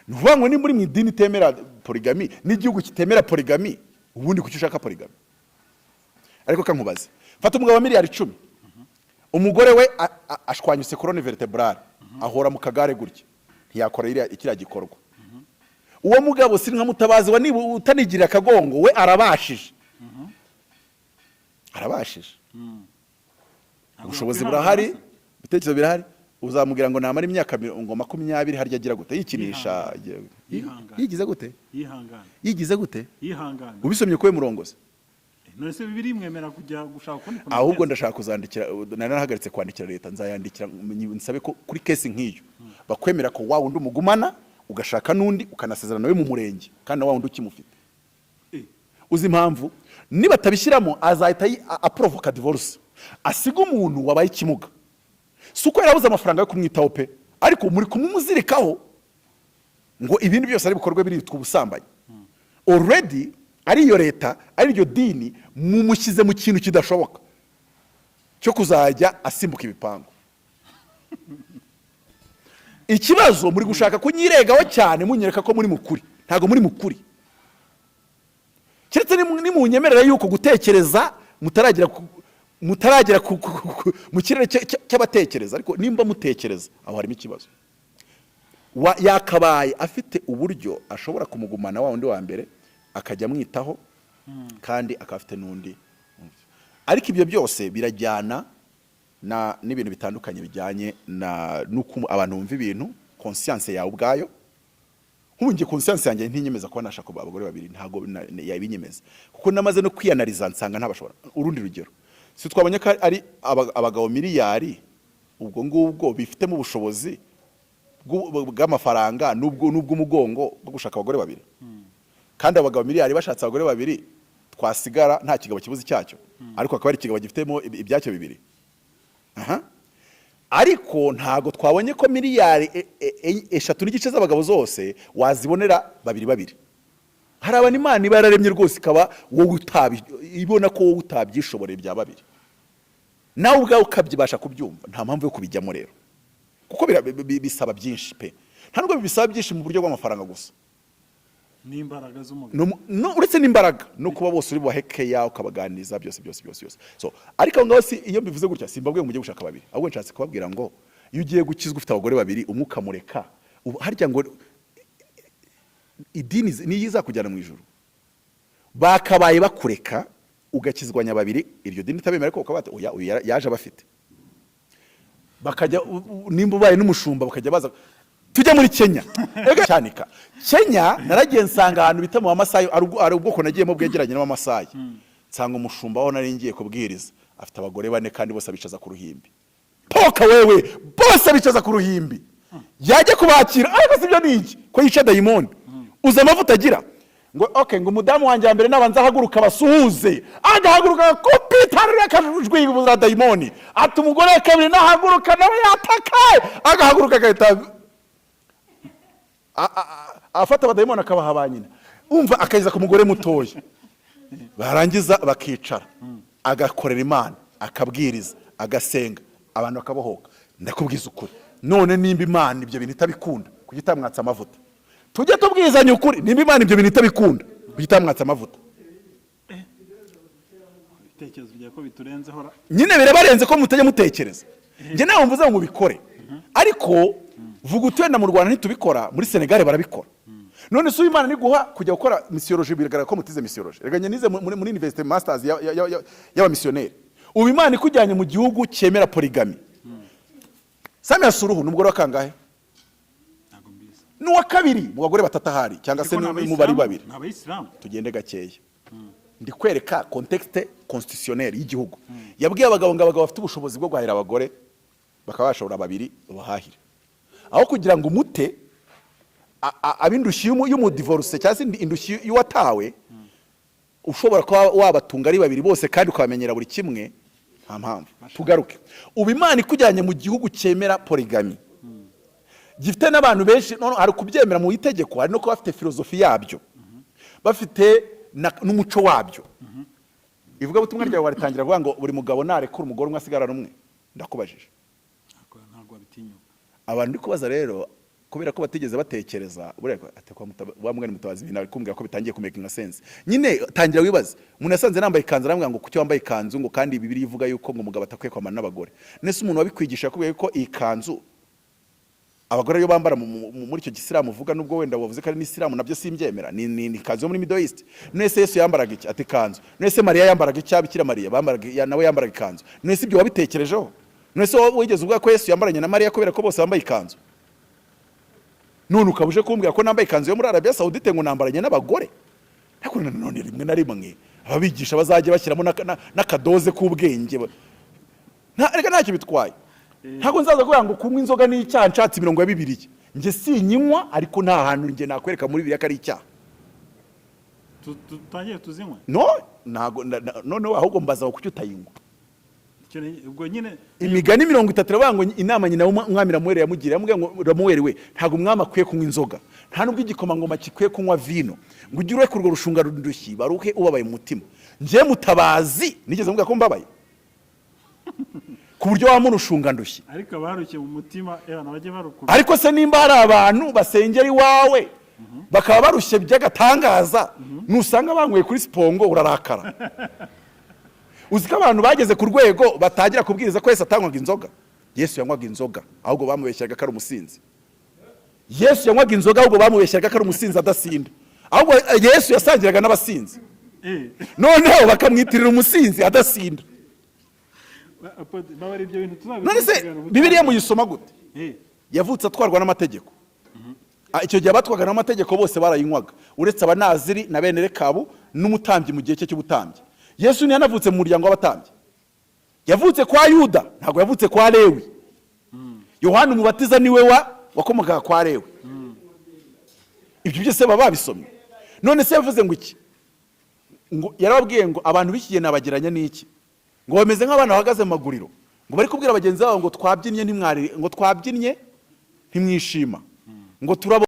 nuvuga ngo ni muri mu idini itemera polygamy n'igihugu kitemera polygamy ubundi kuki ushaka polygamy ariko kankubaze fata umugabo wa miliyari 10 umugore we ashwanyuse colonne vertebrale ahora mu kagare gutya ntiyakora ikiriya gikorwa uwo mugabo siri nka Mutabazi wa niba utanigirira akagongo we arabashije ubushobozi burahari bitekerezo birahari uzamubwira ngo namara imyaka 20 harya agira gute yikinisha yigize gute yihangana ubisomye ko we murongoze none se bibiri mwemera kujya gushaka kundi ahubwo ndashaka kuzandikira narahagaritse kwandikira leta nzayandikira nsabe ko kuri case nk'iyo bakwemera ko wa wundi umugumana ugashaka nundi ukanasezerana nawe mu murenge kandi na wa wundi ukimufite uzi impamvu niba tabishyiramo azahita aprovoka divorce asiga umuntu wabaye ikimuga suko yarabuze amafaranga yo kumwitaho pe ariko muri kumumuzirikaho ngo ibindi byose ari bikorwe biritwa ubusambanyi already ari iyo leta ari iryo dini mumushyize mu kintu kidashoboka cyo kuzajya asimbuka ibipangu ikibazo muri gushaka kunyiregaho cyane munyereka ko muri mukuri ntago muri mukuri kiretse ni munyemerera yuko gutekereza mutaragera mu kirere cy'abatekereza ariko nimba mutekereza aho harimo ikibazo yakabaye afite uburyo ashobora kumugumana wa wundi wa mbere akajya mwitaho kandi akafite nundi ariko ibyo byose birajyana n'ibintu bitandukanye bijyanye nuko abantu bumva ibintu conscience yawe ubwayo nk'ubungiye conscience yanjye ntinyemeza ko nashaka abagore babiri ntago yabinyemeza kuko namaze no kwiyanaliza nsanga ntabashobora urundi rugero si twabonye ko ari abagabo miliyari ubwo ngubwo bifitemo ubushobozi bw'amafaranga n'ubw'umugongo bwo gushaka abagore babiri kandi abagabo miliyari bashatse abagore babiri twasigara nta kigabo kibuze cyacyo ariko akaba ari ikigabo gifitemo ibyacyo bibiri ariko ntago twabonye ko miliyari 3 n'igice z'abagabo zose wazibonera babiri hari abantu Imana iba yararemye rwose ikaba wowe ibona ko wowe utabyishoboreye bya babiri nawe ubwawe ukabyibasha kubyumva nta mpamvu yo kubijyamo rero kuko bisaba byinshi pe nta nubwo bisaba byinshi mu buryo bw'amafaranga gusa n'imbaraga z'umugabo uretse n'imbaraga no kuba bose uri buhekeya ukabaganiriza byose so ariko ngaho si iyo mbivuze gutya simbabwiye ngo mujye gushaka babiri ahubwo nshatse kubabwira ngo iyo ugiye gukizwa ufite abagore babiri umwuka mureka harya ngo idini niyiza kujyana mu ijuru bakabaye bakureka ugakizwanya babiri iryo dini tabemera ko ukabata oya yaje abafite bakajya nimba ubaye n'umushumba bakajya baza tujya muri Kenya cyanika Kenya naragiye nsanga ahantu bita mu Masayi ari ubwoko nagiyemo bwegeranye n'Amasayi nsanga umushumba aho nari ngiye kubwiriza afite abagore 4 kandi bose abicaza ku ruhimbi poka wewe bose abicaza ku ruhimbi yajya kubakira ariko sibyo niki ko yica dayimoni uza amavuta agira ngo okay ngo umudamu wanjye mbere nabanza haguruka basuhuze agahaguruka kopitara yakajujwe ibuzura dayimoni ati umugore wa kabiri nahaguruka nawe yatakaye agahaguruka agahita afata abadayimoni akabaha banyina umva akayiza ku mugore mutoya barangiza bakicara agakorera Imana akabwiriza agasenga abantu bakabohoka ndakubwiza ukuri none nimba Imana ibyo bintu itabikunda kugitamwatsa amavuta tujye tubwizanya ukuri nimba Imana ibyo bintu itabikunda kugitamwatsa amavuta bitekerezo bya ko biturenzeho nyine birabarenze ko mutajya mutekereza nge nawe mvuze ngo bikore ariko vuga utwenda mu Rwanda ntitubikora muri Senegal barabikora none se Imana ni guha kujya gukora missiologie bigaragara ko mutize missiologie reganye nize muri university masters y'aba missionnaire ubu Imana ikujyanye mu gihugu cyemera polygamy Samia Suluhu n'umugore wa kangahe n'uwa kabiri mu bagore batatahari cyangwa se mu bari babiri n'abayisilamu tugende gakeya ndi kwereka contexte constitutionnelle y'igihugu yabwiye abagabo ngo abagabo bafite ubushobozi bwo guhahira abagore bakaba bashobora babiri bahahira aho kugira ngo umute ab'indushyi y'umudivorce cyangwa se indushyi y'uwatawe ushobora kuba wabatunga ari babiri bose kandi ukabamenyera buri kimwe nta mpamvu. Tugaruke ubu Imana ikujyanye mu gihugu cyemera polygamy gifite n'abantu benshi, none hari kubyemera mu itegeko, hari no kuba bafite filozofi yabyo, bafite n'umuco wabyo. Ivuga butumwa ryawe waritangira kuvuga ngo buri mugabo narekura umugore umwe asigara n'umwe. Ndakubajije ntabwo bitinyuka abantu ndi kubaza rero, kubera ko batigeze batekereza bureko atekwa wamwe mutabazi ibintu ari kumbwira ko bitangiye kumaking sense. Nyine tangira wibaze, umuntu yasanze nambaye ikanzu aramubwira ngo kuki wambaye ikanzu, ngo kandi Bibiliya ivuga yuko ngo umugabo atakwiye kwamana n'abagore. Nese umuntu wabikwigisha kubera ko iyi kanzu abagore yo bambara muri icyo gisiramu uvuga, nubwo wenda wavuze ko ari n'isiramu nabyo simbyemera, ni kanzu yo muri Middle East. Nese Yesu yambaraga iki? Ati kanzu. Nese Mariya yambaraga iki? Bikira Mariya bambaraga, nawe yambaraga ikanzu. Nese ibyo wabitekerejeho? Nese wigeze uvuga ko Yesu yambaranye na Mariya kubera ko bose bambaye ikanzu? None ukabuje kumbwira ko nambaye ikanzu yo muri Arabia Saudite ngo nambaranye n'abagore? Nako none rimwe na rimwe ababigisha bazajya bashyiramo n'akadoze k'ubwenge. Reka ntacyo bitwaye. Ntabwo nzaza kuvuga ngo kunywa inzoga ni icyaha nshatse 200. Nge sinyinywa, ariko nta hantu nge nakwereka muri Bibiliya ko ari icyaha. Tutangiye tuzinywa? No, ntago none ahubwo mbaza kuki utayinywa. Ubwo nyine Imigani 30 ravuga ngo inama nyina umwami Ramuweli yamugiriye, yamubwiye ngo Ramuweli we ntago umwami akwiye kunywa inzoga, nta nubwo igikomangoma kikwiye kunywa vino, ngo ugire ureke urwo rushunga rundushyi baruke ubabaye mu mutima. Nje Mutabazi nigeze mvuga ko mbabaye ku buryo wamurushunga ndushyi, ariko abarukiye mu mutima nabajye barukura. Ariko se nimba hari abantu basengera iwawe bakaba barushye by'agatangaza, nusanga banguye kuri Sipongo urarakara. Uziko abantu bageze ku rwego batangira kubwiriza ko Yesu atanywaga inzoga. Yesu yanywaga inzoga, ahubwo bamubeshyaga ko ari umusinzi. Yesu yanywaga inzoga, ahubwo bamubeshyaga ko ari umusinzi adasinda. Ahubwo Yesu yasangiraga n'abasinzi, noneho bakamwitirira umusinzi adasinda. None se Bibiliya muyisoma gute? Yavutse atwarwa n'amategeko. Icyo gihe abatwaga n'amategeko bose barayinywaga, uretse abanaziri na bene Rekabu n'umutambyi mu gihe cye cy'ubutambyi. Yesu ntiyanavutse mu muryango w'abatambyi, yavutse kwa Yuda, ntabwo yavutse kwa Lewi. Yohana umubatiza niwe wakomokaga kwa Lewi. Ibyo byose baba babisomye. None se yavuze ngo iki? Ngo yarababwiye ngo abantu bikiye nabageranya n'iki? Ngo bameze nk'abana bahagaze mu maguriro, ngo bari kubwira bagenzi babo ngo twabyinnye ntimwari, ngo twabyinnye ntimwishima, ngo turabo